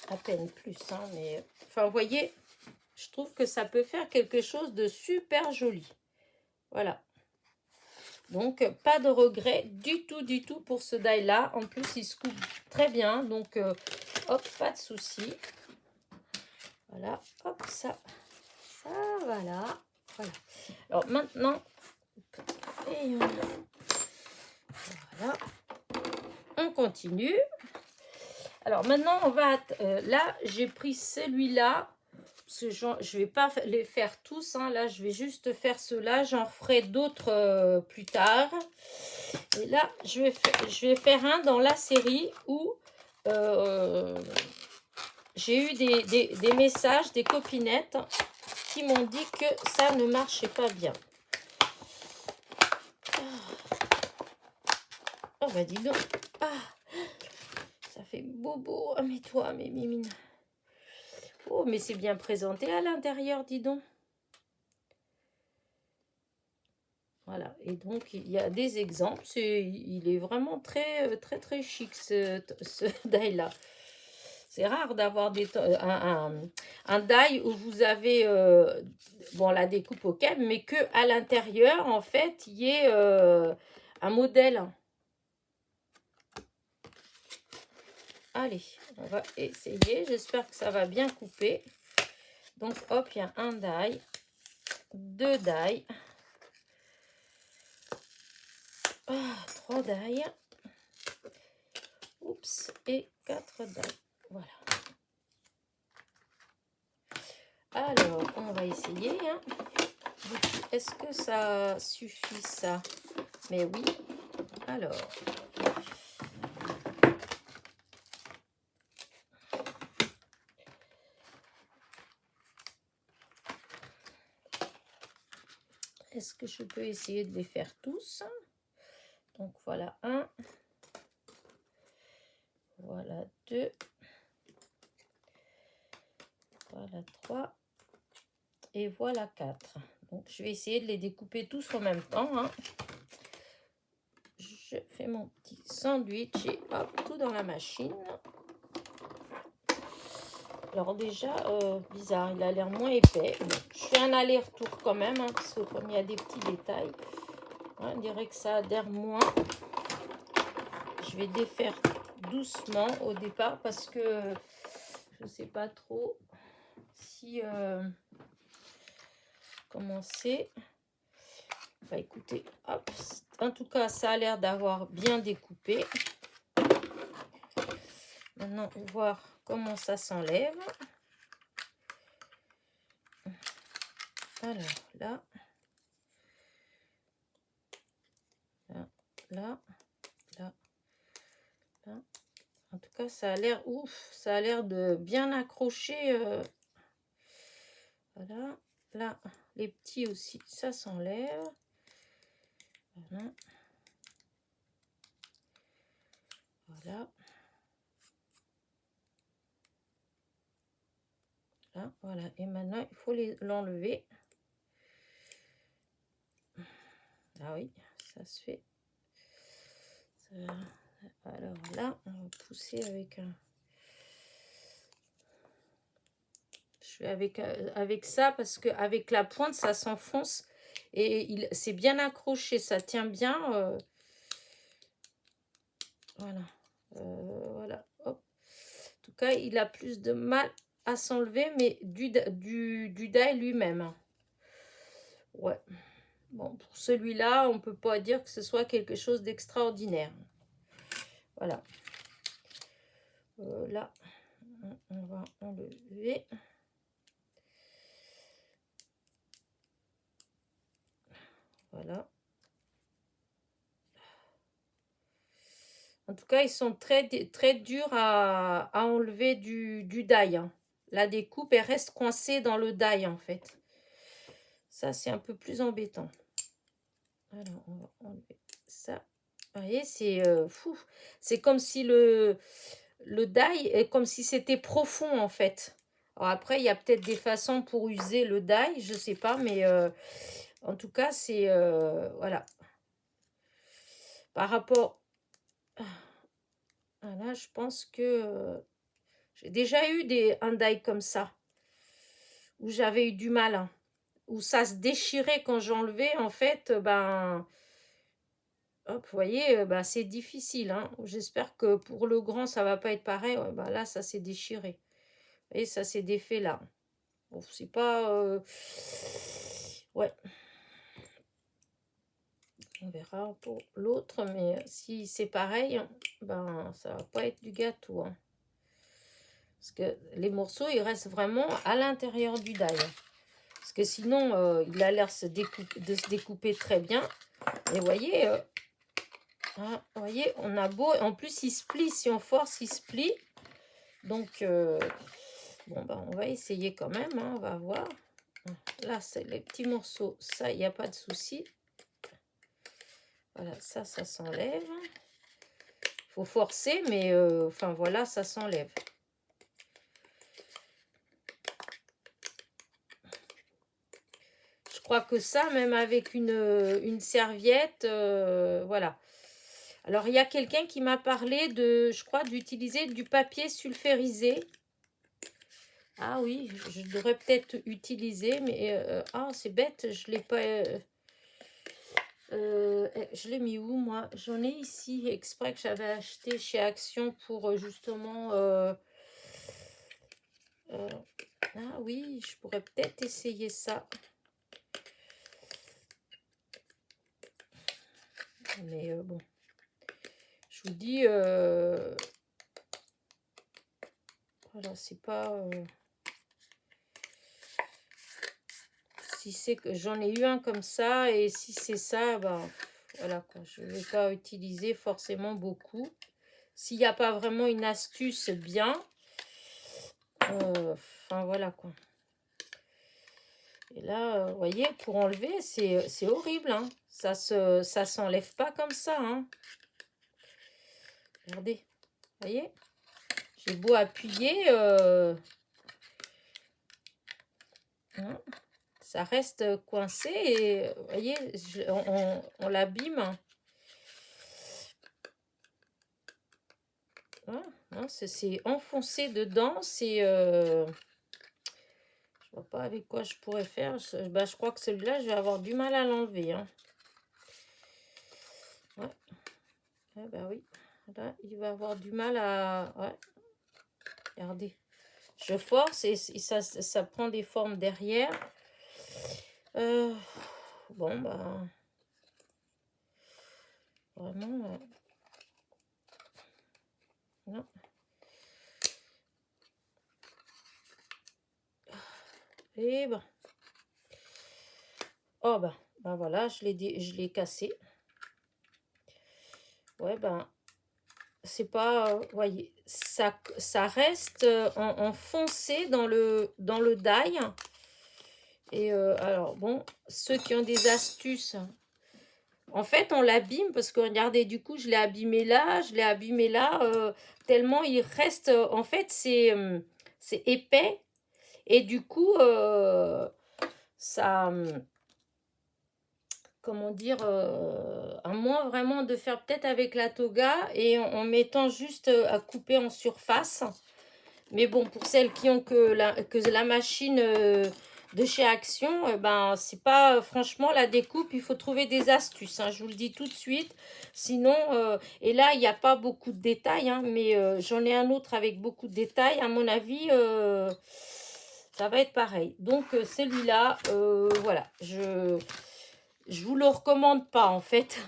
À peine plus, hein, mais enfin, vous voyez, je trouve que ça peut faire quelque chose de super joli. Voilà. Donc, pas de regret du tout pour ce die-là. En plus, il se coupe très bien. Donc, hop, pas de souci. Voilà, hop, ça, voilà. Voilà. Alors, maintenant, et voilà, on continue. Alors, maintenant, on va... là, j'ai pris celui-là. Parce que je ne vais pas les faire tous. Hein. Là, je vais juste faire ceux-là. J'en ferai d'autres plus tard. Et là, je vais faire un dans la série où j'ai eu des messages, des copinettes qui m'ont dit que ça ne marchait pas bien. Oh, bah dis donc. Ah, ça fait bobo. Ah, mais toi, mes mimines. Oh, mais c'est bien présenté à l'intérieur, dis donc. Voilà, et donc il y a des exemples. Il est vraiment très chic ce die-là. C'est rare d'avoir un die où vous avez bon, la découpe au câble, mais que à l'intérieur, en fait, il y ait un modèle. Allez, on va essayer. J'espère que ça va bien couper. Donc, hop, il y a un die, deux die, 3 die, oups, et 4 die. Voilà. Alors, on va essayer. Hein. Est-ce que ça suffit, ça? Mais oui. Alors. Est-ce que je peux essayer de les faire tous? Donc, voilà un. Voilà 2. Voilà 3. Et voilà 4. Donc, je vais essayer de les découper tous en même temps. Hein. Je fais mon petit sandwich et hop, tout dans la machine. Alors déjà, bizarre, il a l'air moins épais. Bon, je fais un aller-retour quand même, hein, parce que comme il y a des petits détails, hein, on dirait que ça adhère moins. Je vais défaire doucement au départ parce que je ne sais pas trop si comment c'est. Bah écoutez, hop, en tout cas, ça a l'air d'avoir bien découpé. Maintenant, on va voir comment ça s'enlève. Alors, là, là, là. En tout cas, ça a l'air ouf. Ça a l'air de bien accrocher. Voilà. Là, les petits aussi, ça s'enlève. Voilà. Voilà. Là, voilà. Et maintenant, il faut l'enlever. Ah oui, ça se fait. Alors là, on va pousser avec un... Je fais avec ça parce qu'avec la pointe, ça s'enfonce. Et c'est bien accroché, ça tient bien. Voilà. Voilà. Hop. En tout cas, il a plus de mal à s'enlever, mais du die lui-même. Ouais. Bon, pour celui-là, on ne peut pas dire que ce soit quelque chose d'extraordinaire. Voilà. Là, on va enlever. Voilà. En tout cas, ils sont très, très durs à enlever du die, hein. La découpe, elle reste coincée dans le die, en fait. Ça, c'est un peu plus embêtant. Alors, on va enlever ça. Vous voyez, c'est fou. C'est comme si le die est comme si c'était profond, en fait. Alors après, il y a peut-être des façons pour user le die, je sais pas, mais en tout cas, c'est... voilà. Par rapport... Voilà, je pense que j'ai déjà eu un die comme ça, où j'avais eu du mal, hein, où ça se déchirait quand j'enlevais, en fait, ben... Hop, vous voyez, ben, c'est difficile, hein. J'espère que pour le grand, ça va pas être pareil. Ouais, ben là, ça s'est déchiré. Et ça s'est défait là. Bon, c'est pas... Ouais. On verra pour l'autre, mais si c'est pareil, ben ça va pas être du gâteau, hein. Parce que les morceaux, ils restent vraiment à l'intérieur du die. Parce que sinon, il a l'air de se découper très bien. Et vous voyez, hein, voyez, on a beau... En plus, il se plie. Si on force, il se plie. Donc, bon, ben, on va essayer quand même, hein, on va voir. Là, c'est les petits morceaux. Ça, il n'y a pas de souci. Voilà, ça s'enlève. Il faut forcer, mais enfin voilà, ça s'enlève. Je crois que ça, même avec une serviette, voilà. Alors, il y a quelqu'un qui m'a parlé de, je crois, d'utiliser du papier sulfurisé. Ah oui, je devrais peut-être utiliser, mais ah, c'est bête, je l'ai pas... je l'ai mis où, moi? J'en ai ici, exprès, que j'avais acheté chez Action pour justement... ah oui, je pourrais peut-être essayer ça. Mais bon, je vous dis... voilà, c'est pas... si c'est que j'en ai eu un comme ça, et si c'est ça, ben voilà quoi, je ne vais pas utiliser forcément beaucoup. S'il n'y a pas vraiment une astuce bien, enfin voilà quoi. Et là, vous voyez, pour enlever, c'est horrible, hein. Ça s'enlève pas comme ça, hein. Regardez, vous voyez, j'ai beau appuyer, hein, ça reste coincé et vous voyez, on l'abîme. Hein, c'est enfoncé dedans, c'est... je vois pas avec quoi je pourrais faire. Je crois que celui-là, je vais avoir du mal à l'enlever, hein. Ouais. Ah bah oui. Là, il va avoir du mal à... Ouais. Regardez. Je force et ça prend des formes derrière. Bon, bah... Vraiment... non. Et ben... Oh, ben voilà, je l'ai cassé. Ouais, ben... c'est pas... voyez, ça reste enfoncé dans le die. Et alors, bon, ceux qui ont des astuces... En fait, on l'abîme parce que regardez, du coup, je l'ai abîmé là, je l'ai abîmé là, tellement il reste, en fait, c'est épais et du coup, ça, comment dire, à moins vraiment de faire peut-être avec la toga et en mettant juste à couper en surface. Mais bon, pour celles qui ont que la machine de chez Action, ben c'est pas franchement la découpe, il faut trouver des astuces, hein, je vous le dis tout de suite. Sinon, et là il n'y a pas beaucoup de détails, hein, mais j'en ai un autre avec beaucoup de détails. À mon avis, ça va être pareil. Donc celui-là, voilà, je vous le recommande pas en fait,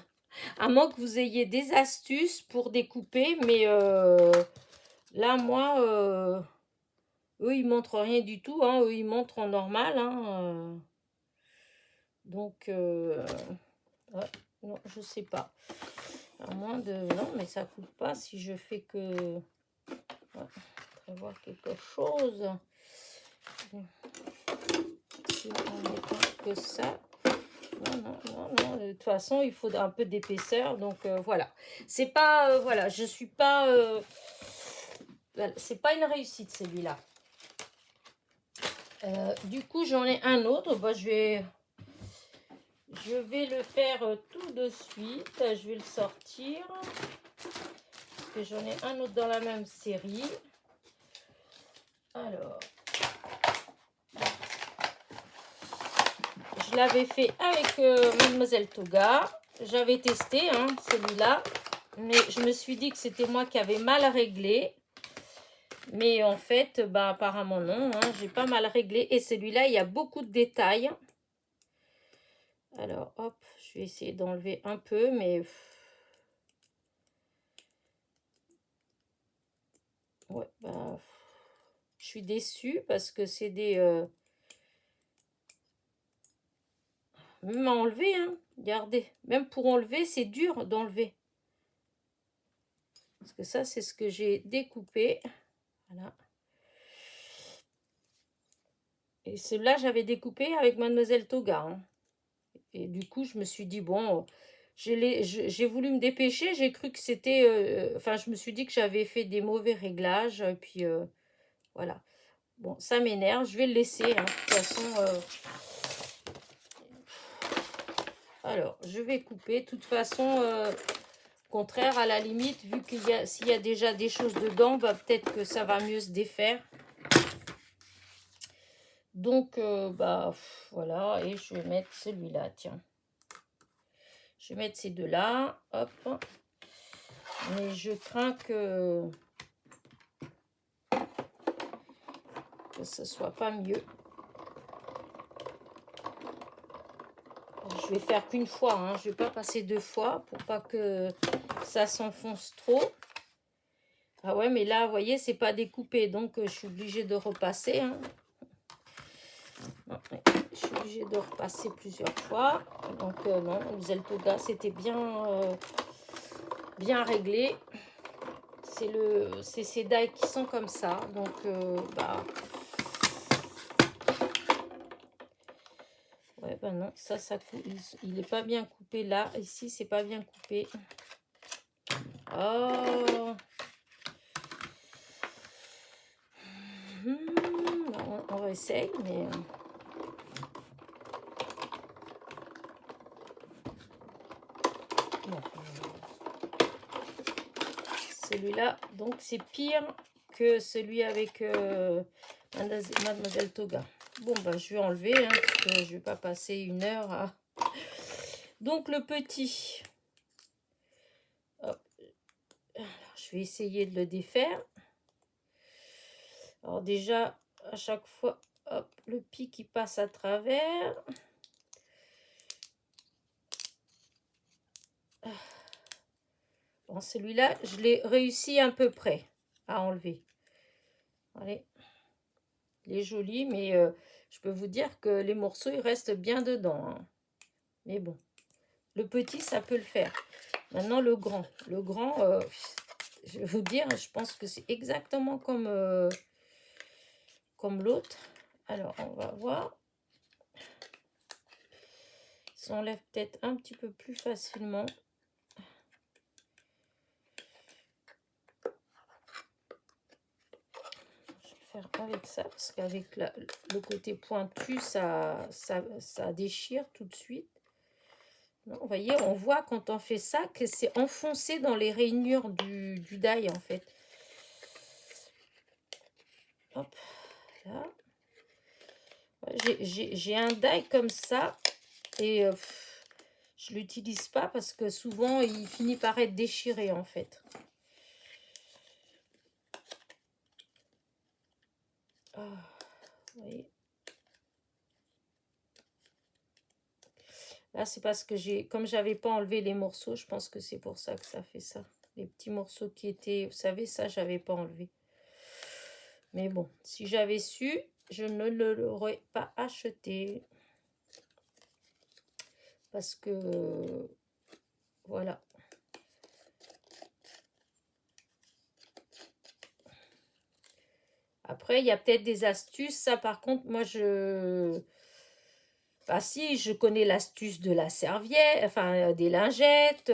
à moins que vous ayez des astuces pour découper, mais là moi, eux ils montrent rien du tout, hein, eux ils montrent en normal, hein, donc ouais, non, je sais pas. À moins de... Non, mais ça coupe pas si je fais que... Ouais, prévoir quelque chose. Si on met pas que ça. Non, non, non, non. De toute façon, il faut un peu d'épaisseur. Donc, voilà. C'est pas... voilà, je suis pas... c'est pas une réussite, celui-là. Du coup, j'en ai un autre. Bah, je vais le faire tout de suite. Je vais le sortir. Parce que j'en ai un autre dans la même série. Alors... Je l'avais fait avec Mademoiselle Toga. J'avais testé celui-là. Mais je me suis dit que c'était moi qui avais mal réglé. Mais en fait, bah, apparemment non. J'ai pas mal réglé. Et celui-là, il y a beaucoup de détails. Alors, hop, je vais essayer d'enlever un peu. Mais... ouais, bah... je suis déçue parce que c'est des... même à enlever, regardez. Même pour enlever, c'est dur d'enlever. Parce que ça, c'est ce que j'ai découpé. Voilà. Et celui-là, j'avais découpé avec Mademoiselle Toga. Et du coup, je me suis dit, bon, j'ai voulu me dépêcher. J'ai cru que c'était... enfin, je me suis dit que j'avais fait des mauvais réglages. Et puis, voilà. Bon, ça m'énerve. Je vais le laisser. De toute façon... alors, je vais couper. De toute façon... contraire, à la limite, vu s'il y a déjà des choses dedans, bah, peut-être que ça va mieux se défaire. Donc, bah, voilà. Et je vais mettre celui-là, tiens. Je vais mettre ces deux-là. Hop. Mais je crains que ce soit pas mieux. Je vais faire qu'une fois. Je vais pas passer deux fois pour pas que ça s'enfonce trop. Ah ouais, mais là, vous voyez, c'est pas découpé. Donc, je suis obligée de repasser. Je suis obligée de repasser plusieurs fois. Donc, non, Mademoiselle Toga, c'était bien réglé. C'est ces die qui sont comme ça. Donc, bah... ouais, bah non, ça coupe. Il n'est pas bien coupé là. Ici, c'est pas bien coupé. Oh... on essaye, mais... bon. Celui-là, donc, c'est pire que celui avec Mademoiselle Toga. Bon, bah, je vais enlever, parce que je vais pas passer une heure à... Donc, le petit. Hop. Alors, je vais essayer de le défaire. Alors, déjà, à chaque fois, hop, le pic qui passe à travers. Bon, celui-là, je l'ai réussi à peu près à enlever. Allez. Il est joli, mais je peux vous dire que les morceaux, ils restent bien dedans. Mais bon, le petit, ça peut le faire. Maintenant, le grand. Le grand, je vais vous dire, je pense que c'est exactement comme l'autre. Alors, on va voir. Il s'enlève peut-être un petit peu plus facilement. Avec ça, parce qu'avec le côté pointu, ça déchire tout de suite. Non, vous voyez, on voit quand on fait ça que c'est enfoncé dans les rainures du die, en fait. Hop, là. J'ai un die comme ça, et je l'utilise pas parce que souvent, il finit par être déchiré, en fait. Oh, vous voyez. Là, c'est parce que comme j'avais pas enlevé les morceaux, je pense que c'est pour ça que ça fait ça. Les petits morceaux qui étaient, vous savez, ça, j'avais pas enlevé. Mais bon, si j'avais su, je ne l'aurais pas acheté. Parce que, voilà. Après, il y a peut-être des astuces. Ça, par contre, moi, Bah si, je connais l'astuce de la serviette, enfin des lingettes,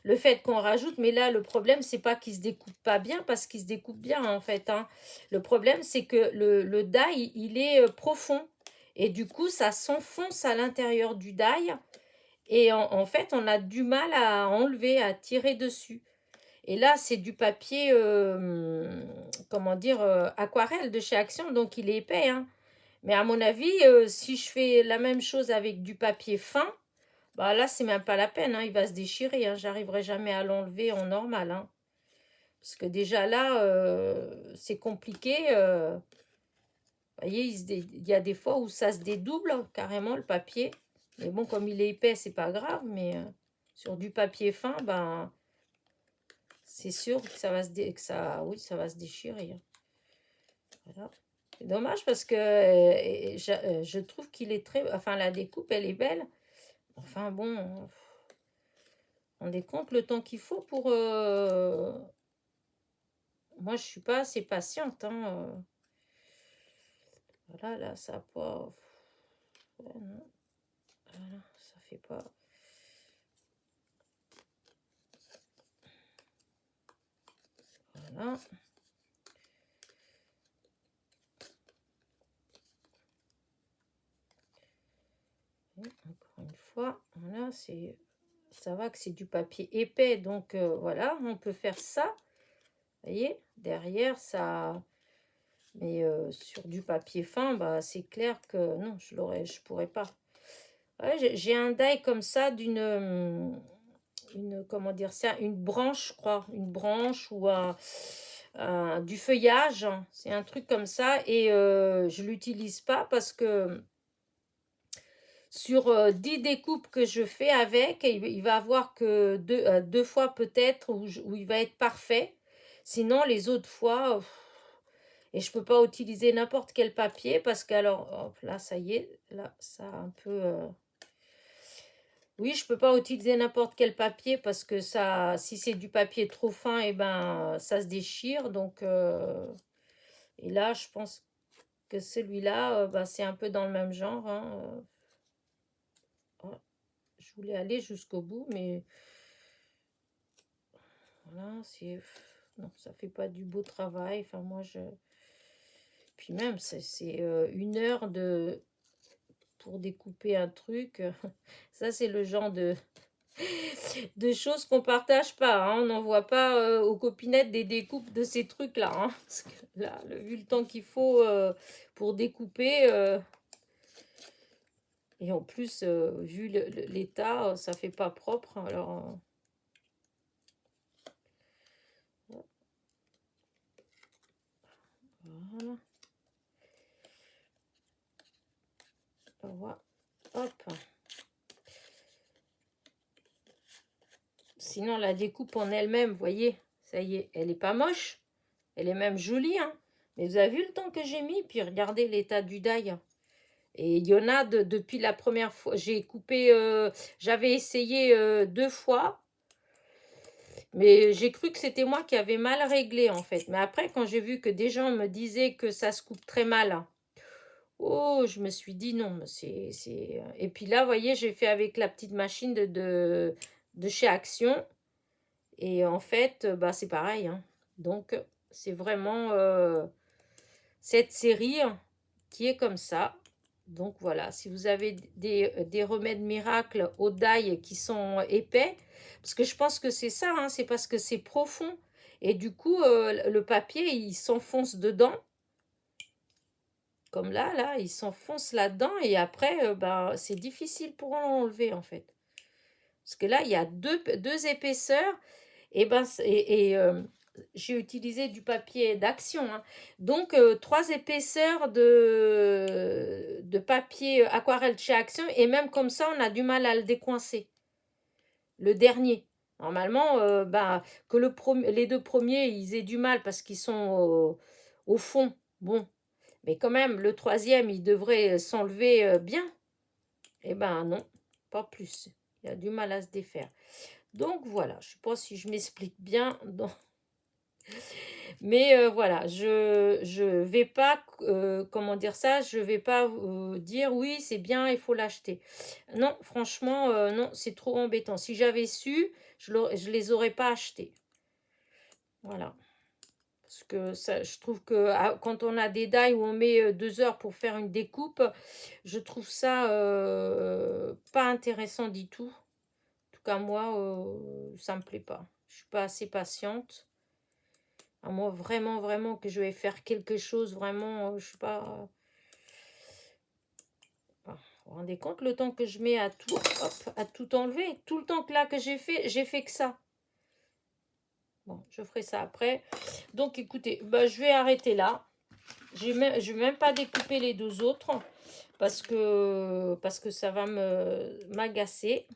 le fait qu'on rajoute, mais là le problème c'est pas qu'il se découpe pas bien parce qu'il se découpe bien en fait, hein. Le problème c'est que le die il est profond et du coup ça s'enfonce à l'intérieur du die et en fait on a du mal à enlever, à tirer dessus. Et là c'est du papier, comment dire, aquarelle de chez Action, donc il est épais, hein. Mais à mon avis, si je fais la même chose avec du papier fin, bah là, c'est même pas la peine, hein, il va se déchirer, hein, j'arriverai jamais à l'enlever en normal, hein. Parce que déjà là, c'est compliqué. Vous voyez, il y a des fois où ça se dédouble carrément le papier. Mais bon, comme il est épais, c'est pas grave. Mais sur du papier fin, ben, c'est sûr que ça va oui, ça va se déchirer, hein. Voilà. C'est dommage parce que je trouve qu'il est très... Enfin, la découpe, elle est belle. Enfin, bon, on rendez compte le temps qu'il faut pour... Moi, je suis pas assez patiente, hein. Voilà, là, ça n'a pas... Ouais, non. Voilà, ça fait pas... Voilà. Et encore une fois, voilà, c'est... Ça va que c'est du papier épais, donc voilà, on peut faire ça. Vous voyez, derrière, ça... Mais sur du papier fin, bah, c'est clair que non, je pourrais pas. Ouais, j'ai un die comme ça comment dire ça, une branche, je crois, une branche ou du feuillage. C'est un truc comme ça et je l'utilise pas parce que sur 10 découpes que je fais avec, il va avoir que deux fois peut-être où il va être parfait. Sinon, les autres fois, et je peux pas utiliser n'importe quel papier parce que alors, hop, là, ça y est, là, ça a un peu... Oui, je peux pas utiliser n'importe quel papier parce que ça, si c'est du papier trop fin, et ben, ça se déchire. Donc, et là, je pense que celui-là, bah, c'est un peu dans le même genre, hein. Oh, je voulais aller jusqu'au bout, mais voilà, c'est... Non, ça fait pas du beau travail. Enfin, moi, je... Puis même, c'est 1 heure pour découper un truc. Ça, c'est le genre de choses qu'on partage pas, hein. On n'envoie pas aux copinettes des découpes de ces trucs-là, hein. Parce que là, vu le temps qu'il faut pour découper, et en plus, vu l'état, ça fait pas propre. Alors, voilà. Voilà. Hop. Sinon, la découpe en elle-même, vous voyez, ça y est, elle est pas moche. Elle est même jolie, hein. Mais vous avez vu le temps que j'ai mis, puis regardez l'état du die. Et il y en a depuis la première fois. J'ai coupé, j'avais essayé 2 fois. Mais j'ai cru que c'était moi qui avais mal réglé en fait. Mais après, quand j'ai vu que des gens me disaient que ça se coupe très mal, oh, je me suis dit non, c'est... Et puis là, vous voyez, j'ai fait avec la petite machine de chez Action. Et en fait, bah, c'est pareil, hein. Donc, c'est vraiment cette série qui est comme ça. Donc voilà, si vous avez des remèdes miracles au die qui sont épais, parce que je pense que c'est ça, hein, c'est parce que c'est profond. Et du coup, le papier, il s'enfonce dedans. Comme là, il s'enfonce là-dedans. Et après, ben, c'est difficile pour l'enlever, en fait. Parce que là, il y a deux épaisseurs. Et ben, j'ai utilisé du papier d'Action, hein. Donc 3 épaisseurs de papier aquarelle chez Action, et même comme ça on a du mal à le décoincer, le dernier. Normalement, bah, que les 2 premiers ils aient du mal parce qu'ils sont au fond, bon, mais quand même le troisième il devrait s'enlever bien. Et ben non, pas plus, il a du mal à se défaire. Donc voilà, je ne sais pas si je m'explique bien. Mais voilà, je vais pas, comment dire ça, je vais pas dire oui, c'est bien, il faut l'acheter. Non, franchement, non, c'est trop embêtant. Si j'avais su, je les aurais pas achetés. Voilà. Parce que ça, je trouve que quand on a des die où on met 2 heures pour faire une découpe, je trouve ça pas intéressant du tout. En tout cas, moi, ça me plaît pas. Je suis pas assez patiente. À moi, vraiment, vraiment, que je vais faire quelque chose, vraiment, je sais pas. Vous vous rendez compte le temps que je mets à tout, hop, à tout enlever? Tout le temps que là que j'ai fait que ça. Bon, je ferai ça après. Donc, écoutez, bah, je vais arrêter là. Je vais même pas découper les deux autres parce que ça va m'agacer.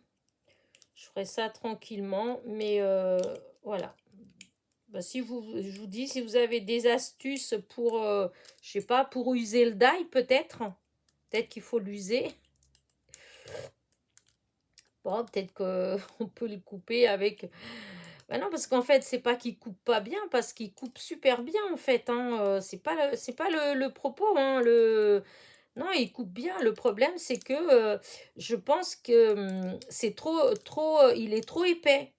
Je ferai ça tranquillement, mais voilà. Bah, si je vous dis, si vous avez des astuces pour, je sais pas, pour user le die, peut-être qu'il faut l'user. Bon, peut-être qu'on peut les couper avec. Bah non, parce qu'en fait, c'est pas qu'ils coupent pas bien, parce qu'ils coupent super bien, en fait. Hein. C'est pas le propos. Hein, Non, ils coupent bien. Le problème, c'est que je pense que c'est trop, il est trop épais,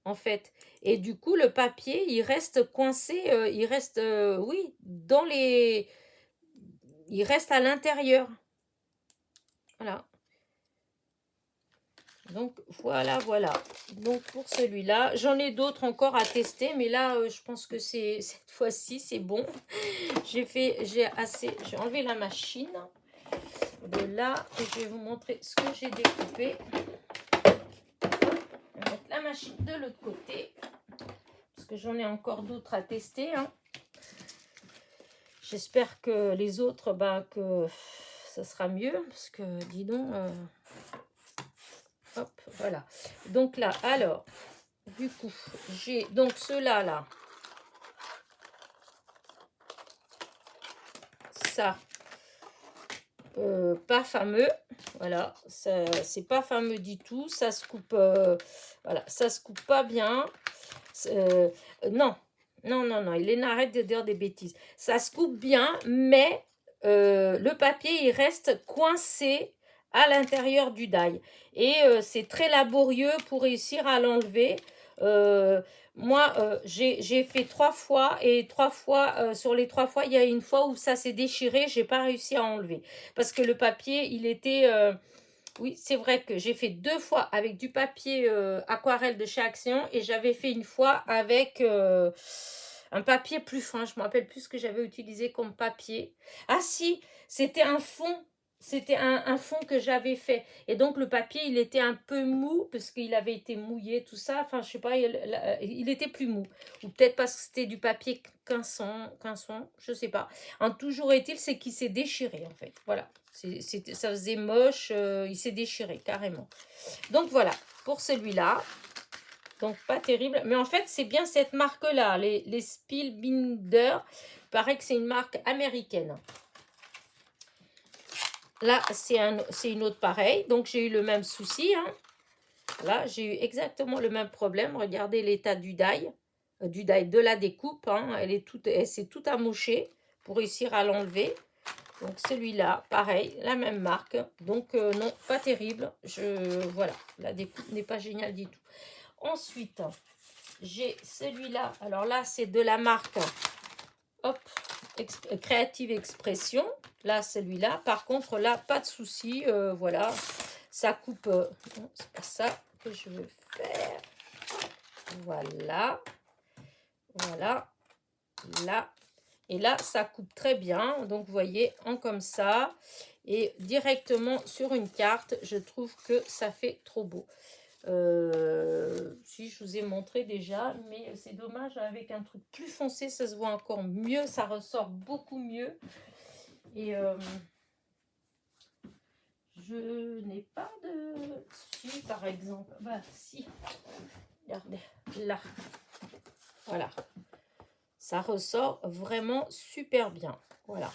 en fait. Et du coup, le papier, il reste coincé, il reste, oui, il reste à l'intérieur. Voilà. Donc, voilà. Donc, pour celui-là, j'en ai d'autres encore à tester, mais là, je pense que cette fois-ci, c'est bon. J'ai enlevé la machine de là et je vais vous montrer ce que j'ai découpé. Je vais mettre la machine de l'autre côté parce que j'en ai encore d'autres à tester. Hein. J'espère que les autres, que ça sera mieux parce que, dis donc, hop, voilà. Donc là, alors, du coup, j'ai donc ceux-là, là. Ça, pas fameux. Voilà, c'est pas fameux du tout. Ça se coupe, voilà, ça se coupe pas bien. Non, non, il arrête de dire des bêtises. Ça se coupe bien, mais le papier, il reste coincé à l'intérieur du die. Et c'est très laborieux pour réussir à l'enlever. Euh, Moi, j'ai fait 3 fois et 3 fois, sur les 3 fois, il y a une fois où ça s'est déchiré, j'ai pas réussi à enlever. Parce que le papier, il était... oui, c'est vrai que j'ai fait 2 fois avec du papier aquarelle de chez Action et j'avais fait une fois avec un papier plus fin. Je me rappelle plus ce que j'avais utilisé comme papier. Ah si, c'était un fond. C'était un fond que j'avais fait. Et donc le papier, il était un peu mou parce qu'il avait été mouillé, tout ça. Enfin, je sais pas, il était plus mou. Ou peut-être parce que c'était du papier quinçon, je sais pas. En toujours est-il, c'est qu'il s'est déchiré en fait. Voilà. Ça faisait moche, il s'est déchiré carrément. Donc voilà, pour celui-là. Donc pas terrible. Mais en fait, c'est bien cette marque-là, les Spielbinder. Il paraît que c'est une marque américaine. Là, c'est une autre pareille. Donc j'ai eu le même souci. Hein. Là, j'ai eu exactement le même problème. Regardez l'état du die de la découpe. Hein. Elle s'est toute amouchée pour réussir à l'enlever. Donc celui-là, pareil, la même marque. Donc non, pas terrible. Voilà, la découpe n'est pas géniale du tout. Ensuite, j'ai celui-là. Alors là, c'est de la marque hop, Creative Expression. Là, celui-là. Par contre, là, pas de souci. Voilà, ça coupe. Non, c'est pas ça que je veux faire. Voilà. Voilà. Là. Et là, ça coupe très bien. Donc, vous voyez, en comme ça. Et directement sur une carte, je trouve que ça fait trop beau. Si, je vous ai montré déjà. Mais c'est dommage, avec un truc plus foncé, ça se voit encore mieux. Ça ressort beaucoup mieux. Et je n'ai pas de... Si, par exemple. Bah, si. Regardez, là. Voilà. Ça ressort vraiment super bien. Voilà.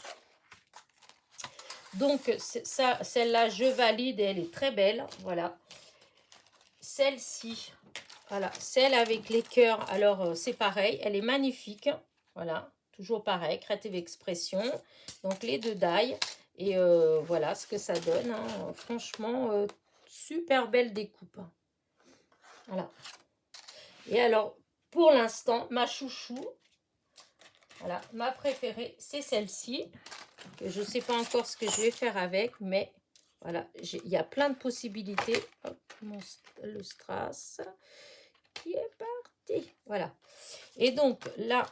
Donc, celle-là, je valide. Elle est très belle. Voilà. celle-ci. Voilà, celle avec les cœurs. Alors, c'est pareil, elle est magnifique. Voilà, toujours pareil, Creative Expression. Donc, les deux die. Et voilà ce que ça donne. Hein. Franchement, super belle découpe. Voilà. Et alors, pour l'instant, ma chouchou, voilà, ma préférée, c'est celle-ci. Je ne sais pas encore ce que je vais faire avec, mais voilà, il y a plein de possibilités. Hop, le strass qui est parti. Voilà. Et donc, là,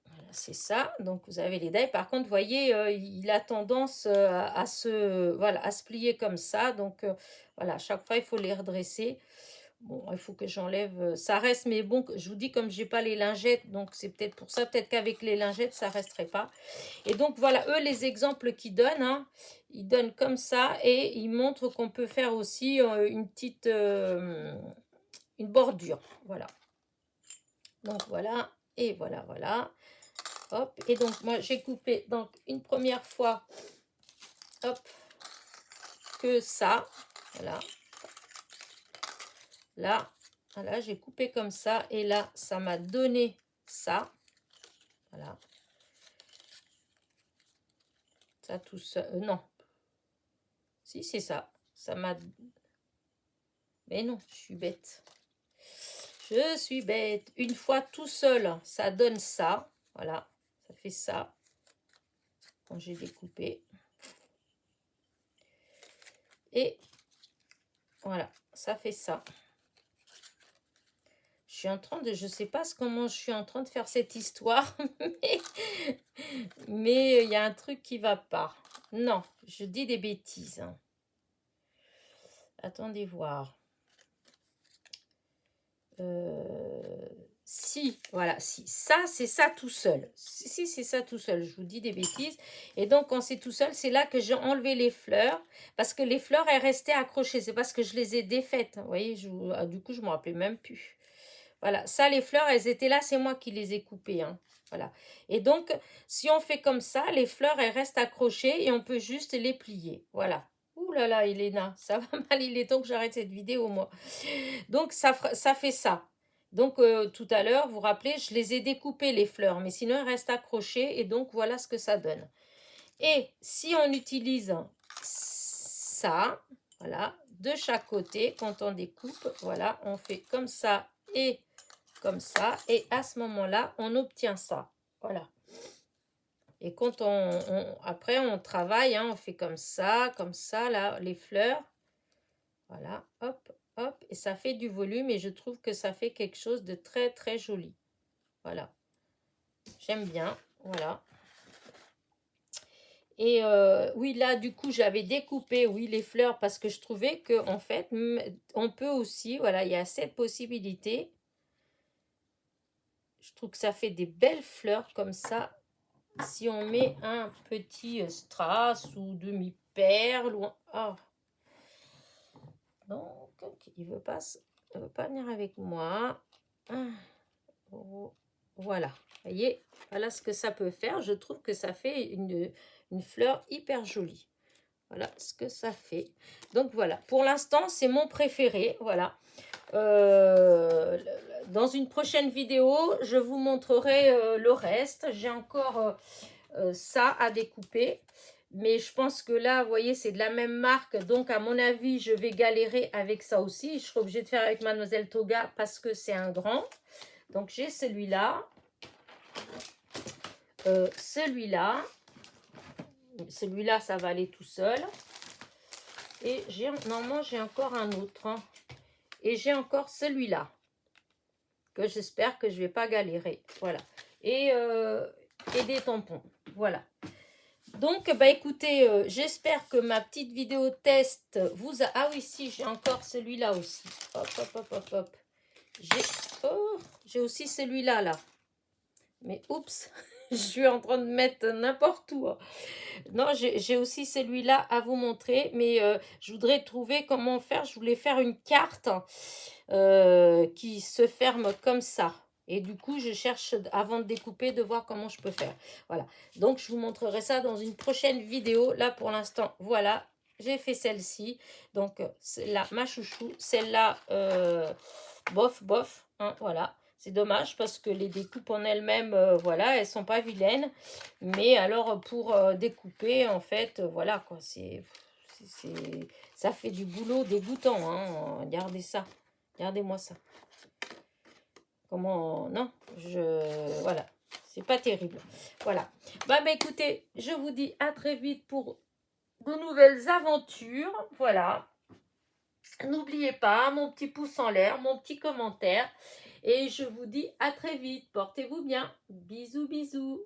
voilà, c'est ça. Donc, vous avez les die. Par contre, vous voyez, il a tendance à se, voilà, à se plier comme ça. Donc, voilà, à chaque fois, il faut les redresser. Bon, il faut que j'enlève, ça reste, mais bon, je vous dis, comme j'ai pas les lingettes, donc c'est peut-être pour ça, peut-être qu'avec les lingettes, ça resterait pas. Et donc, voilà, eux, les exemples qu'ils donnent, hein, ils donnent comme ça, et ils montrent qu'on peut faire aussi une petite, une bordure, voilà. Donc, voilà, et voilà, voilà, hop, et donc, moi, j'ai coupé, donc, une première fois, hop, que ça, voilà. Là, voilà, j'ai coupé comme ça. Et là, ça m'a donné ça. Voilà. Ça tout seul. Non. Si, c'est ça. Ça m'a... Mais non, je suis bête. Je suis bête. Une fois tout seul, ça donne ça. Voilà. Ça fait ça. Quand j'ai découpé. Et voilà. Ça fait ça. Je suis en train de... Je sais pas comment je suis en train de faire cette histoire. Mais il y a un truc qui va pas. Non, je dis des bêtises. Attendez voir. Si, voilà, si. Ça, c'est ça tout seul. Si, c'est ça tout seul. Je vous dis des bêtises. Et donc, quand c'est tout seul, c'est là que j'ai enlevé les fleurs. Parce que les fleurs, elles restaient accrochées. C'est parce que je les ai défaites. Vous voyez, du coup, je ne me rappelais même plus. Voilà, ça, les fleurs, elles étaient là. C'est moi qui les ai coupées. Hein. Voilà. Et donc, si on fait comme ça, les fleurs, elles restent accrochées et on peut juste les plier. Voilà. Ouh là là, Elena, ça va mal. Il est temps que j'arrête cette vidéo, moi. Donc, ça fait ça. Donc, tout à l'heure, vous vous rappelez, je les ai découpées, les fleurs. Mais sinon, elles restent accrochées. Et donc, voilà ce que ça donne. Et si on utilise ça, voilà, de chaque côté, quand on découpe, voilà, on fait comme ça et comme ça. Et à ce moment-là, on obtient ça. Voilà. Et quand après, on travaille, hein, on fait comme ça, là, les fleurs. Voilà, hop, hop. Et ça fait du volume et je trouve que ça fait quelque chose de très, très joli. Voilà. J'aime bien. Voilà. Et oui, là, du coup, j'avais découpé, oui, les fleurs parce que je trouvais que en fait, on peut aussi, voilà, il y a cette possibilité. Je trouve que ça fait des belles fleurs comme ça. Si on met un petit strass ou demi-perle ou... Oh. Donc, il veut pas venir avec moi. Voilà. Vous voyez, voilà ce que ça peut faire. Je trouve que ça fait une fleur hyper jolie. Voilà ce que ça fait. Donc, voilà. Pour l'instant, c'est mon préféré. Voilà. Dans une prochaine vidéo, je vous montrerai le reste. J'ai encore ça à découper. Mais je pense que là, vous voyez, c'est de la même marque. Donc, à mon avis, je vais galérer avec ça aussi. Je serai obligée de faire avec Mademoiselle Toga parce que c'est un grand. Donc, j'ai celui-là. Celui-là. Celui-là, ça va aller tout seul. Et normalement, j'ai encore un autre. Hein. Et j'ai encore celui-là. Que j'espère que je ne vais pas galérer. Voilà. Et des tampons. Voilà. Donc, bah écoutez, j'espère que ma petite vidéo test vous a... Ah oui, si, j'ai encore celui-là aussi. Hop, hop, hop, hop, hop. J'ai aussi celui-là, là. Mais oups, je suis en train de mettre n'importe où. Hein. Non, j'ai aussi celui-là à vous montrer. Mais je voudrais trouver comment faire. Je voulais faire une carte qui se ferme comme ça. Et du coup, je cherche, avant de découper, de voir comment je peux faire. Voilà. Donc, je vous montrerai ça dans une prochaine vidéo. Là, pour l'instant, voilà. J'ai fait celle-ci. Donc, celle-là, ma chouchou. Celle-là, bof, bof. Hein, voilà. C'est dommage parce que les découpes en elles-mêmes, voilà, elles sont pas vilaines. Mais alors, pour découper, en fait, voilà, quoi. Ça fait du boulot dégoûtant. Hein. Regardez ça. Regardez-moi ça. Comment... Non, voilà, c'est pas terrible. Voilà. Bah, écoutez, je vous dis à très vite pour de nouvelles aventures. Voilà. N'oubliez pas mon petit pouce en l'air, mon petit commentaire. Et je vous dis à très vite. Portez-vous bien. Bisous, bisous.